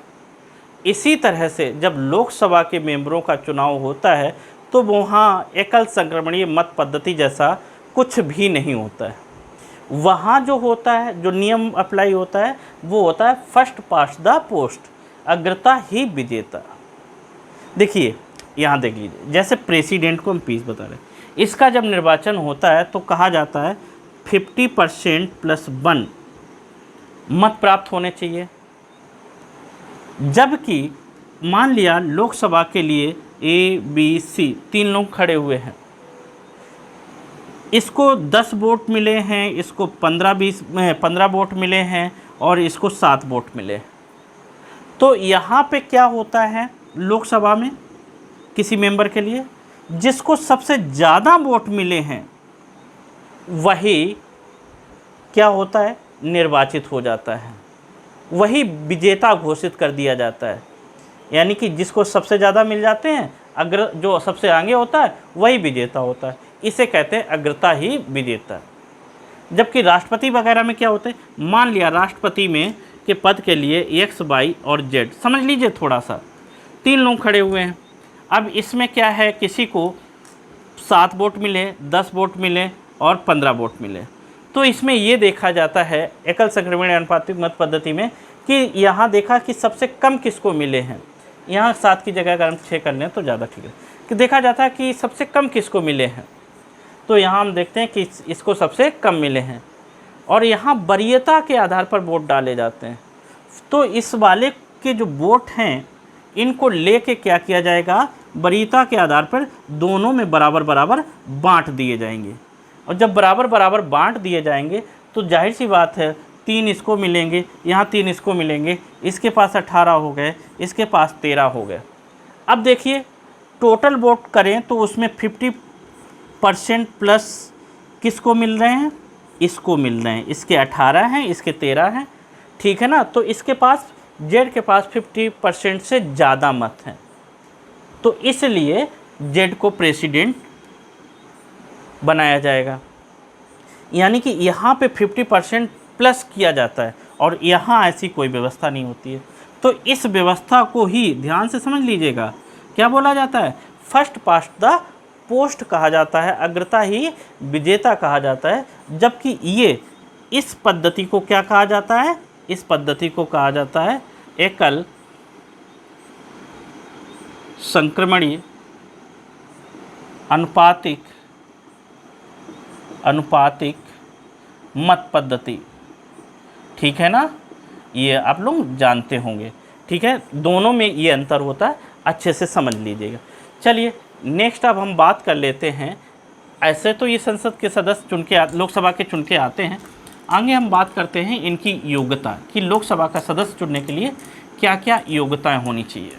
इसी तरह से जब लोकसभा के मेंबरों का चुनाव होता है तो वहाँ एकल संक्रमणीय मत पद्धति जैसा कुछ भी नहीं होता है। वहाँ जो होता है, जो नियम अप्लाई होता है, वो होता है फर्स्ट पास्ट द पोस्ट, अग्रता ही विजेता। देखिए यहाँ देख लीजिए, जैसे प्रेसिडेंट को हम पीस बता रहे हैं, इसका जब निर्वाचन होता है तो कहा जाता है 50% + 1 मत प्राप्त होने चाहिए। जबकि मान लिया लोकसभा के लिए A, B, C 3 लोग खड़े हुए हैं, इसको 10 वोट मिले हैं, इसको 15 वोट मिले हैं और इसको 7 वोट मिले। तो यहाँ पे क्या होता है लोकसभा में किसी मेंबर के लिए, जिसको सबसे ज़्यादा वोट मिले हैं वही क्या होता है, निर्वाचित हो जाता है, वही विजेता घोषित कर दिया जाता है। यानी कि जिसको सबसे ज़्यादा मिल जाते हैं, अग्र जो सबसे आगे होता है वही विजेता होता है। इसे कहते हैं अग्रता ही विजेता। जबकि राष्ट्रपति वगैरह में क्या होता है, मान लिया राष्ट्रपति में के पद के लिए एक्स, वाई और जेड, समझ लीजिए थोड़ा सा, 3 लोग खड़े हुए हैं। अब इसमें क्या है, किसी को 7 वोट मिले, 10 वोट मिले और 15 वोट मिले। तो इसमें ये देखा जाता है एकल संक्रमण अनुपातिक मत पद्धति में कि यहाँ देखा कि सबसे कम किसको मिले हैं। यहाँ 7 की जगह अगर हम 6 कर लें तो ज़्यादा ठीक है, कि देखा जाता है कि सबसे कम किसको मिले हैं। तो यहाँ हम देखते हैं कि इसको सबसे कम मिले हैं और यहाँ वरीयता के आधार पर वोट डाले जाते हैं। तो इस वाले के जो वोट हैं इनको लेके क्या किया जाएगा, वरीयता के आधार पर दोनों में बराबर बराबर बांट दिए जाएंगे। और जब बराबर बराबर बांट दिए जाएंगे तो जाहिर सी बात है 3 इसको मिलेंगे, यहाँ 3 इसको मिलेंगे, इसके पास 18 हो गए, इसके पास 13 हो गए। अब देखिए टोटल वोट करें तो उसमें 50% प्लस किसको मिल रहे हैं, इसको मिल रहे हैं, इसके 18 हैं, इसके 13 हैं, ठीक है ना। तो इसके पास जेड के पास 50% से ज़्यादा मत हैं, तो इसलिए जेड को प्रेसिडेंट बनाया जाएगा। यानी कि यहाँ पे 50% प्लस किया जाता है और यहाँ ऐसी कोई व्यवस्था नहीं होती है। तो इस व्यवस्था को ही ध्यान से समझ लीजिएगा, क्या बोला जाता है, फर्स्ट पास्ट द पोस्ट कहा जाता है, अग्रता ही विजेता कहा जाता है। जबकि ये इस पद्धति को क्या कहा जाता है, इस पद्धति को कहा जाता है एकल संक्रमणीय अनुपातिक मत पद्धति, ठीक है ना। ये आप लोग जानते होंगे, ठीक है, दोनों में ये अंतर होता है, अच्छे से समझ लीजिएगा। चलिए नेक्स्ट अब हम बात कर लेते हैं। ऐसे तो ये संसद के सदस्य चुन के लोकसभा के चुन के आते हैं, आगे हम बात करते हैं इनकी योग्यता कि लोकसभा का सदस्य चुनने के लिए क्या क्या योग्यताएं होनी चाहिए।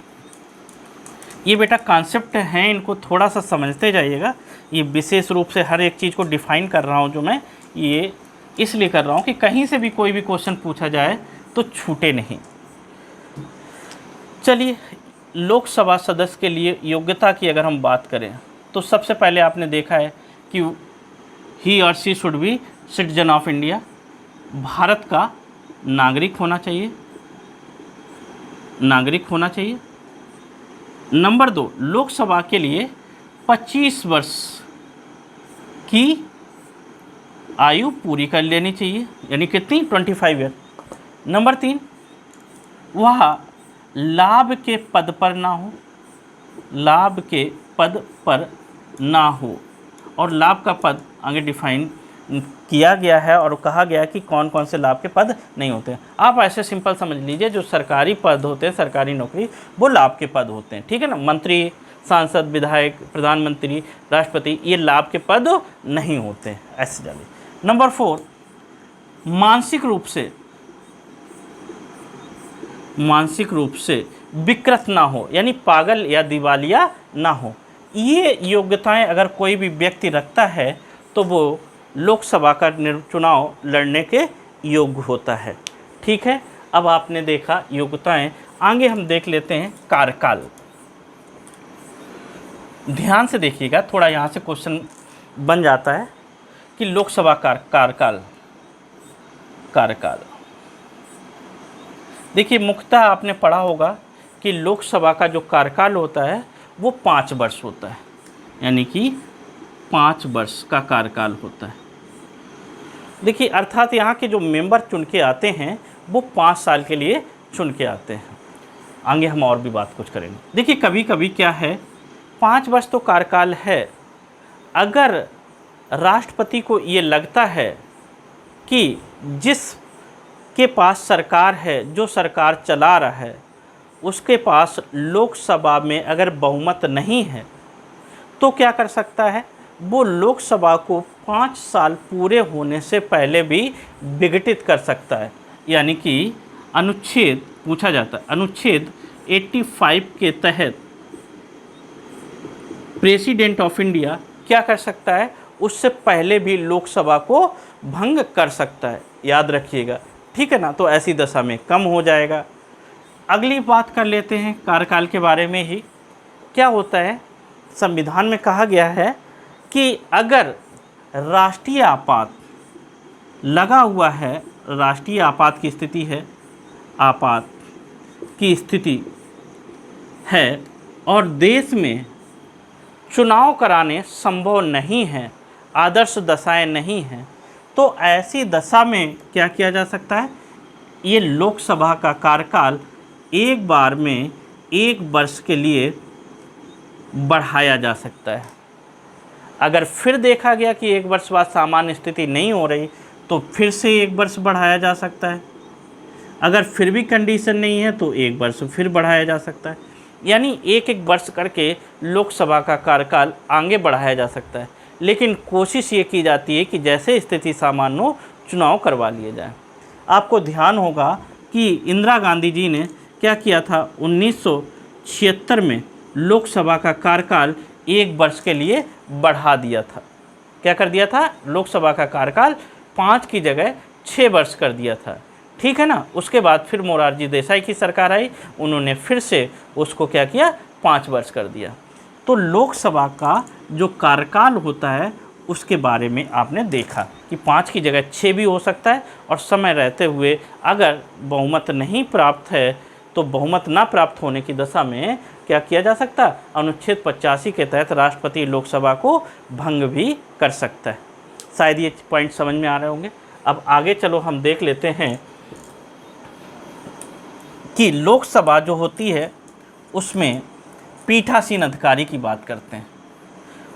ये बेटा कॉन्सेप्ट हैं, इनको थोड़ा सा समझते जाइएगा। ये विशेष रूप से हर एक चीज़ को डिफ़ाइन कर रहा हूँ जो मैं ये इसलिए कर रहा हूँ कि कहीं से भी कोई भी क्वेश्चन पूछा जाए तो छूटे नहीं। चलिए लोकसभा सदस्य के लिए योग्यता की अगर हम बात करें तो सबसे पहले आपने देखा है कि ही और she should be citizen of India, Bharat का नागरिक होना चाहिए, नागरिक होना चाहिए। नंबर 2, लोकसभा के लिए 25 वर्ष की आयु पूरी कर लेनी चाहिए, यानी कितनी, 25 ईयर। नंबर 3, वह लाभ के पद पर ना हो, लाभ के पद पर ना हो। और लाभ का पद आगे डिफाइन किया गया है और कहा गया है कि कौन कौन से लाभ के पद नहीं होते हैं। आप ऐसे सिंपल समझ लीजिए, जो सरकारी पद होते हैं, सरकारी नौकरी, वो लाभ के पद होते हैं, ठीक है ना। मंत्री, सांसद, विधायक, प्रधानमंत्री, राष्ट्रपति, ये लाभ के पद नहीं होते हैं, ऐसे जानिए। नंबर 4, मानसिक रूप से विकृत ना हो, यानी पागल या दिवालिया ना हो। ये योग्यताएं अगर कोई भी व्यक्ति रखता है तो वो लोकसभा का चुनाव लड़ने के योग्य होता है, ठीक है। अब आपने देखा योग्यताएं, आगे हम देख लेते हैं कार्यकाल। ध्यान से देखिएगा, थोड़ा यहाँ से क्वेश्चन बन जाता है कि लोकसभा कार्यकाल। देखिए मुख्यतः आपने पढ़ा होगा कि लोकसभा का जो कार्यकाल होता है वो 5 वर्ष होता है, यानी कि 5 वर्ष का कार्यकाल होता है। देखिए अर्थात यहाँ के जो मेंबर चुन के आते हैं वो 5 साल के लिए चुन के आते हैं। आगे हम और भी बात कुछ करेंगे। देखिए कभी कभी क्या है, 5 वर्ष तो कार्यकाल है, अगर राष्ट्रपति को ये लगता है कि जिस के पास सरकार है, जो सरकार चला रहा है, उसके पास लोकसभा में अगर बहुमत नहीं है तो क्या कर सकता है, वो लोकसभा को 5 साल पूरे होने से पहले भी विघटित कर सकता है। यानी कि अनुच्छेद पूछा जाता है, अनुच्छेद 85 के तहत प्रेसिडेंट ऑफ इंडिया क्या कर सकता है, उससे पहले भी लोकसभा को भंग कर सकता है, याद रखिएगा, ठीक है ना। तो ऐसी दशा में कम हो जाएगा। अगली बात कर लेते हैं कार्यकाल के बारे में ही। क्या होता है, संविधान में कहा गया है कि अगर राष्ट्रीय आपात लगा हुआ है, राष्ट्रीय आपात की स्थिति है, आपात की स्थिति है और देश में चुनाव कराने संभव नहीं है, आदर्श दशाएं नहीं हैं, तो ऐसी दशा में क्या किया जा सकता है, ये लोकसभा का कार्यकाल एक बार में 1 वर्ष के लिए बढ़ाया जा सकता है। अगर फिर देखा गया कि 1 वर्ष बाद सामान्य स्थिति नहीं हो रही तो फिर से 1 वर्ष बढ़ाया जा सकता है। अगर फिर भी कंडीशन नहीं है तो 1 वर्ष फिर बढ़ाया जा सकता है। यानी 1-1 वर्ष करके लोकसभा का कार्यकाल आगे बढ़ाया जा सकता है, लेकिन कोशिश ये की जाती है कि जैसे स्थिति सामान्य हो चुनाव करवा लिए जाए। आपको ध्यान होगा कि इंदिरा गांधी जी ने क्या किया था, 1976 में लोकसभा का कार्यकाल 1 वर्ष के लिए बढ़ा दिया था। क्या कर दिया था, लोकसभा का कार्यकाल 5 की जगह 6 वर्ष कर दिया था, ठीक है ना। उसके बाद फिर मोरारजी देसाई की सरकार आई, उन्होंने फिर से उसको क्या किया, 5 वर्ष कर दिया। तो लोकसभा का जो कार्यकाल होता है उसके बारे में आपने देखा कि 5 की जगह 6 भी हो सकता है, और समय रहते हुए अगर बहुमत नहीं प्राप्त है तो बहुमत ना प्राप्त होने की दशा में क्या किया जा सकता है, अनुच्छेद 85 के तहत राष्ट्रपति लोकसभा को भंग भी कर सकता है। शायद ये पॉइंट समझ में आ रहे होंगे। अब आगे चलो हम देख लेते हैं कि लोकसभा जो होती है उसमें पीठासीन अधिकारी की बात करते हैं।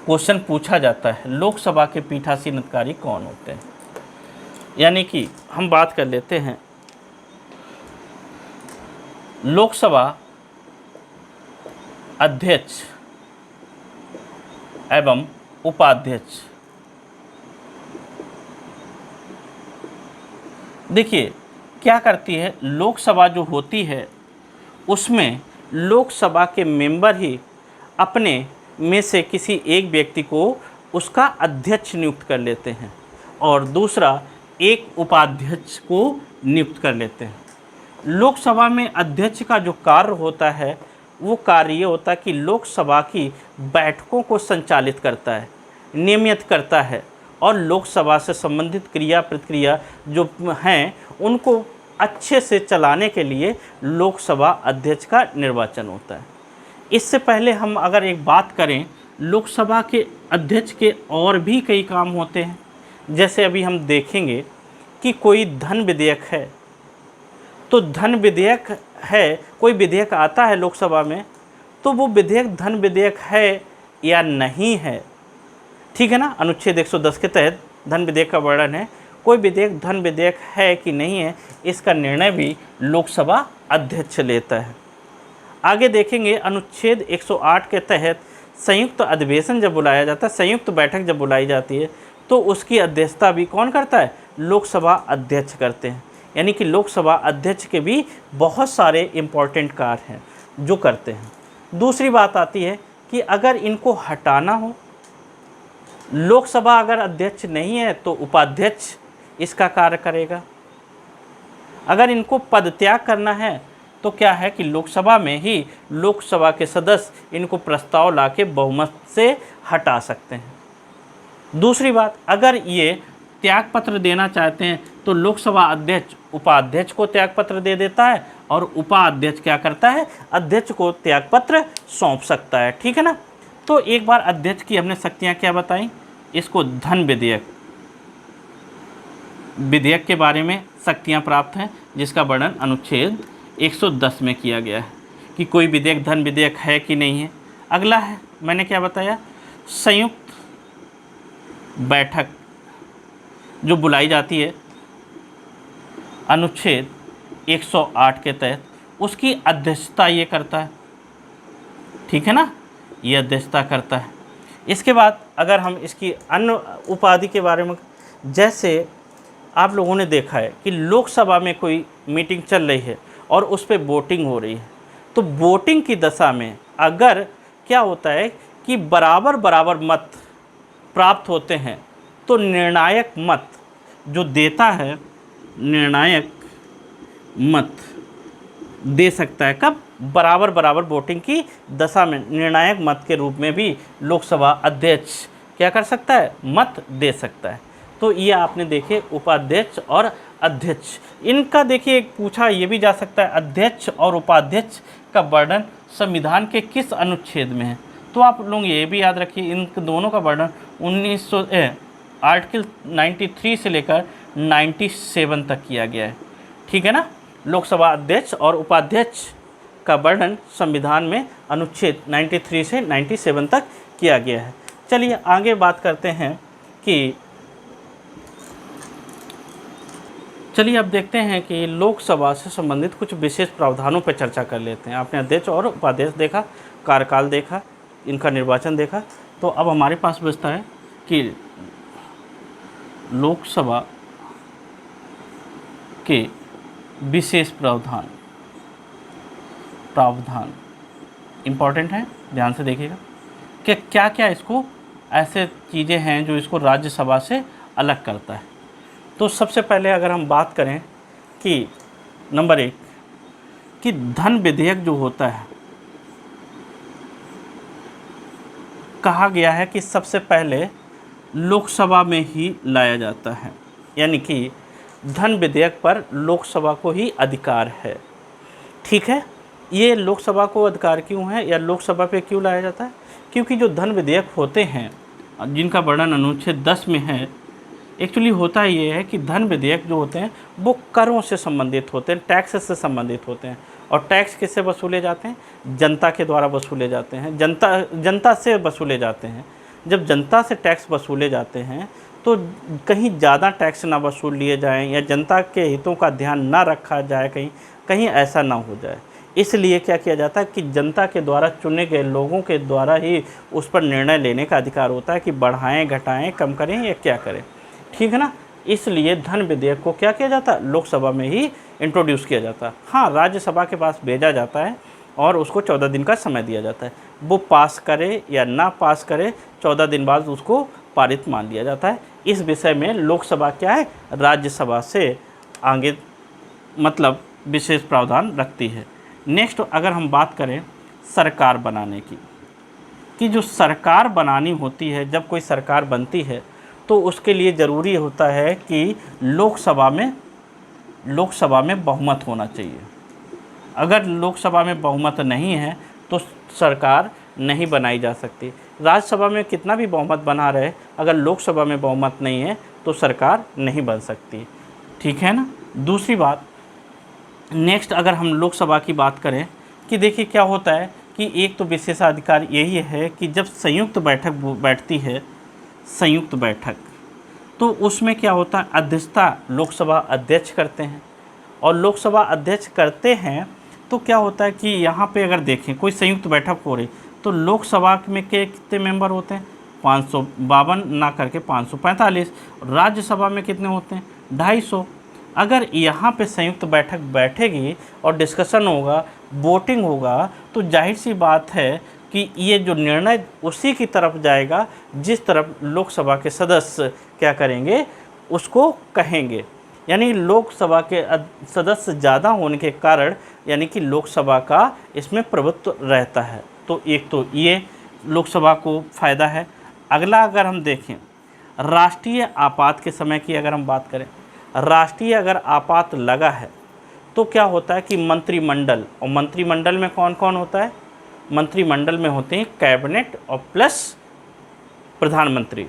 क्वेश्चन पूछा जाता है लोकसभा के पीठासीन अधिकारी कौन होते हैं। यानी कि हम बात कर लेते हैं लोकसभा अध्यक्ष एवं उपाध्यक्ष। देखिए क्या करती है, लोकसभा जो होती है उसमें लोकसभा के मेंबर ही अपने में से किसी एक व्यक्ति को उसका अध्यक्ष नियुक्त कर लेते हैं और दूसरा एक उपाध्यक्ष को नियुक्त कर लेते हैं। लोकसभा में अध्यक्ष का जो कार्य होता है वो कार्य ये होता है कि लोकसभा की बैठकों को संचालित करता है, नियमित करता है और लोकसभा से संबंधित क्रिया प्रतिक्रिया जो हैं उनको अच्छे से चलाने के लिए लोकसभा अध्यक्ष का निर्वाचन होता है। इससे पहले हम अगर एक बात करें, लोकसभा के अध्यक्ष के और भी कई काम होते हैं। जैसे अभी हम देखेंगे कि कोई धन विधेयक है, तो धन विधेयक है, कोई विधेयक आता है लोकसभा में, तो वो विधेयक धन विधेयक है या नहीं है, ठीक है ना। अनुच्छेद 110 के तहत धन विधेयक का वर्णन है, कोई विधेयक धन विधेयक है कि नहीं है, इसका निर्णय भी लोकसभा अध्यक्ष लेता है। आगे देखेंगे अनुच्छेद 108 के तहत संयुक्त अधिवेशन जब बुलाया जाता है, संयुक्त बैठक जब बुलाई जाती है, तो उसकी अध्यक्षता भी कौन करता है, लोकसभा अध्यक्ष करते हैं। यानी कि लोकसभा अध्यक्ष के भी बहुत सारे इम्पोर्टेंट कार्य हैं जो करते हैं। दूसरी बात आती है कि अगर इनको हटाना हो, लोकसभा अगर अध्यक्ष नहीं है तो उपाध्यक्ष इसका कार्य करेगा। अगर इनको पद त्याग करना है तो क्या है कि लोकसभा में ही लोकसभा के सदस्य इनको प्रस्ताव लाके बहुमत से हटा सकते हैं। दूसरी बात, अगर ये त्यागपत्र देना चाहते हैं तो लोकसभा अध्यक्ष उपाध्यक्ष को त्यागपत्र दे देता है और उपाध्यक्ष क्या करता है, अध्यक्ष को त्यागपत्र सौंप सकता है, ठीक है ना। तो एक बार अध्यक्ष की हमने शक्तियाँ क्या बताई, इसको धन विधेयक के बारे में शक्तियाँ प्राप्त हैं जिसका वर्णन अनुच्छेद 110 में किया गया है कि कोई विधेयक धन विधेयक है कि नहीं है। अगला है, मैंने क्या बताया, संयुक्त बैठक जो बुलाई जाती है अनुच्छेद 108 के तहत, उसकी अध्यक्षता ये करता है, ठीक है ना, ये अध्यक्षता करता है। इसके बाद अगर हम इसकी अन्य उपाधि के बारे में, जैसे आप लोगों ने देखा है कि लोकसभा में कोई मीटिंग चल रही है और उस पर वोटिंग हो रही है, तो वोटिंग की दशा में अगर क्या होता है कि बराबर बराबर मत प्राप्त होते हैं तो निर्णायक मत जो देता है, निर्णायक मत दे सकता है। कब? बराबर बराबर वोटिंग की दशा में निर्णायक मत के रूप में भी लोकसभा अध्यक्ष क्या कर सकता है? मत दे सकता है। तो ये आपने देखे उपाध्यक्ष और अध्यक्ष, इनका देखिए एक पूछा ये भी जा सकता है, अध्यक्ष और उपाध्यक्ष का वर्णन संविधान के किस अनुच्छेद में है? तो आप लोग ये भी याद रखिए, इन दोनों का वर्णन आर्टिकल 93 से लेकर 97 तक किया गया है। ठीक है ना। लोकसभा अध्यक्ष और उपाध्यक्ष का वर्णन संविधान में अनुच्छेद 93 से 97 तक किया गया है। चलिए आगे बात करते हैं कि चलिए अब देखते हैं कि लोकसभा से संबंधित कुछ विशेष प्रावधानों पर चर्चा कर लेते हैं। आपने अध्यक्ष और उपाध्यक्ष देखा, कार्यकाल देखा, इनका निर्वाचन देखा, तो अब हमारे पास बचता है कि लोकसभा के विशेष प्रावधान इम्पॉर्टेंट है, ध्यान से देखिएगा कि क्या क्या इसको ऐसे चीज़ें हैं जो इसको राज्यसभा से अलग करता है। तो सबसे पहले अगर हम बात करें कि नंबर 1 कि धन विधेयक जो होता है, कहा गया है कि सबसे पहले लोकसभा में ही लाया जाता है, यानी कि धन विधेयक पर लोकसभा को ही अधिकार है। ठीक है। ये लोकसभा को अधिकार क्यों है या लोकसभा पे क्यों लाया जाता है? क्योंकि जो धन विधेयक होते हैं जिनका वर्णन अनुच्छेद 10 में है, एक्चुअली होता ये है कि धन विधेयक जो होते हैं वो करों से संबंधित होते हैं, टैक्स से संबंधित होते हैं। और टैक्स किससे वसूले जाते हैं? जनता के द्वारा वसूले जाते हैं, जनता से वसूले जाते हैं। जब जनता से टैक्स वसूले जाते हैं तो कहीं ज़्यादा टैक्स ना वसूल लिए जाएं या जनता के हितों का ध्यान ना रखा जाए, कहीं ऐसा ना हो जाए। इसलिए क्या किया जाता है कि जनता के द्वारा चुने गए लोगों के द्वारा ही उस पर निर्णय लेने का अधिकार होता है कि बढ़ाएं, घटाएं, कम करें या क्या करें। ठीक है ना। इसलिए धन विधेयक को क्या किया जाता है? लोकसभा में ही इंट्रोड्यूस किया जाता है। हाँ, राज्यसभा के पास भेजा जाता है और उसको 14 दिन का समय दिया जाता है। वो पास करे या ना पास करे, 14 दिन बाद उसको पारित मान लिया जाता है। इस विषय में लोकसभा क्या है? राज्यसभा से आगे मतलब विशेष प्रावधान रखती है। नेक्स्ट अगर हम बात करें सरकार बनाने की, कि जो सरकार बनानी होती है, जब कोई सरकार बनती है तो उसके लिए ज़रूरी होता है कि लोकसभा में बहुमत होना चाहिए। अगर लोकसभा में बहुमत नहीं है तो सरकार नहीं बनाई जा सकती। राज्यसभा में कितना भी बहुमत बना रहे, अगर लोकसभा में बहुमत नहीं है तो सरकार नहीं बन सकती। ठीक है ना। दूसरी बात, नेक्स्ट अगर हम लोकसभा की बात करें कि देखिए क्या होता है कि एक तो विशेषाधिकार यही है कि जब संयुक्त बैठक बैठती है, संयुक्त बैठक, तो उसमें क्या होता है? अध्यक्षता लोकसभा अध्यक्ष करते हैं। और लोकसभा अध्यक्ष करते हैं तो क्या होता है कि यहाँ पे अगर देखें कोई संयुक्त बैठक हो रही तो लोकसभा में कितने मेंबर होते हैं? 552 ना करके 545। राज्यसभा में कितने होते हैं? 250। अगर यहाँ पे संयुक्त बैठक बैठेगी और डिस्कशन होगा, वोटिंग होगा, तो जाहिर सी बात है कि ये जो निर्णय उसी की तरफ जाएगा जिस तरफ लोकसभा के सदस्य क्या करेंगे, उसको कहेंगे। यानी लोकसभा के सदस्य ज़्यादा होने के कारण यानी कि लोकसभा का इसमें प्रभुत्व रहता है। तो एक तो ये लोकसभा को फ़ायदा है। अगला अगर हम देखें राष्ट्रीय आपात के समय की अगर हम बात करें, राष्ट्रीय अगर आपात लगा है तो क्या होता है कि मंत्रिमंडल, और मंत्रिमंडल में कौन कौन होता है? मंत्रिमंडल में होते हैं कैबिनेट और प्लस प्रधानमंत्री।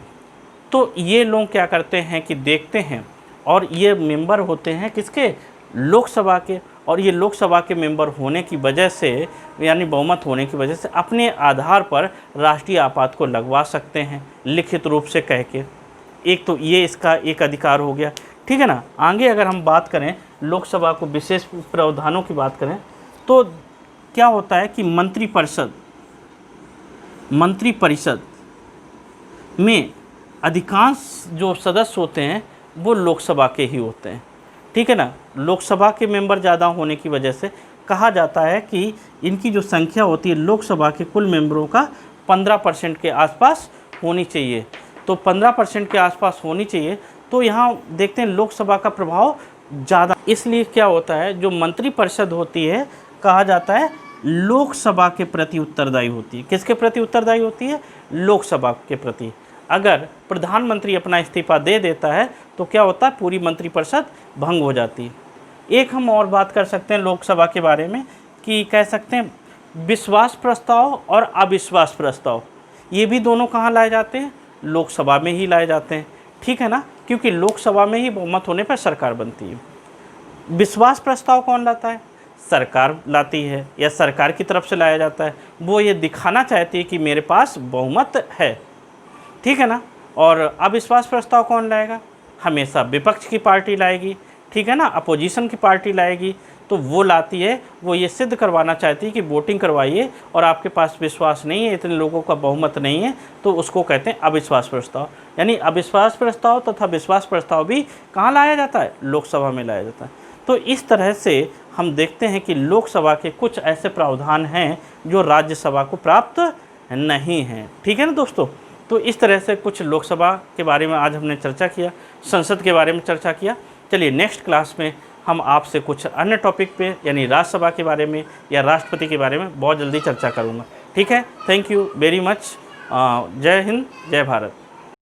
तो ये लोग क्या करते हैं कि देखते हैं, और ये मेंबर होते हैं किसके? लोकसभा के। और ये लोकसभा के मेंबर होने की वजह से यानी बहुमत होने की वजह से अपने आधार पर राष्ट्रीय आपात को लगवा सकते हैं लिखित रूप से कह के। एक तो ये इसका एक अधिकार हो गया। ठीक है ना। आगे अगर हम बात करें लोकसभा को विशेष प्रावधानों की बात करें तो क्या होता है कि मंत्रिपरिषद में अधिकांश जो सदस्य होते हैं वो लोकसभा के ही होते हैं, ठीक है ना। लोकसभा के मेंबर ज़्यादा होने की वजह से कहा जाता है कि इनकी जो संख्या होती है लोकसभा के कुल मेंबरों का 15% के आसपास होनी चाहिए। तो 15% के आसपास होनी चाहिए। तो यहाँ देखते हैं लोकसभा का प्रभाव ज़्यादा, इसलिए क्या होता है जो मंत्रिपरिषद होती है कहा जाता है लोकसभा के प्रति उत्तरदायी होती है। किसके प्रति उत्तरदायी होती है? लोकसभा के प्रति। अगर प्रधानमंत्री अपना इस्तीफा दे देता है तो क्या होता है, पूरी मंत्रिपरिषद भंग हो जाती है। एक हम और बात कर सकते हैं लोकसभा के बारे में कि कह सकते हैं विश्वास प्रस्ताव और अविश्वास प्रस्ताव, ये भी दोनों कहाँ लाए जाते हैं? लोकसभा में ही लाए जाते हैं, ठीक है ना, क्योंकि लोकसभा में ही बहुमत होने पर सरकार बनती है। विश्वास प्रस्ताव कौन लाता है? सरकार लाती है या सरकार की तरफ से लाया जाता है। वो ये दिखाना चाहती है कि मेरे पास बहुमत है, ठीक है ना। और अविश्वास प्रस्ताव कौन लाएगा? हमेशा विपक्ष की पार्टी लाएगी, ठीक है ना, अपोजिशन की पार्टी लाएगी। तो वो लाती है, वो ये सिद्ध करवाना चाहती है कि वोटिंग करवाइए और आपके पास विश्वास नहीं है, इतने लोगों का बहुमत नहीं है, तो उसको कहते हैं अविश्वास प्रस्ताव। यानी अविश्वास प्रस्ताव तथा विश्वास प्रस्ताव भी कहाँ लाया जाता है? लोकसभा में लाया जाता है। तो इस तरह से हम देखते हैं कि लोकसभा के कुछ ऐसे प्रावधान हैं जो राज्यसभा को प्राप्त नहीं हैं, ठीक है ना दोस्तों। तो इस तरह से कुछ लोकसभा के बारे में आज हमने चर्चा किया, संसद के बारे में चर्चा किया। चलिए नेक्स्ट क्लास में हम आपसे कुछ अन्य टॉपिक पे यानी राज्यसभा के बारे में या राष्ट्रपति के बारे में बहुत जल्दी चर्चा करूँगा, ठीक है। Thank you very much. जय हिंद, जय भारत।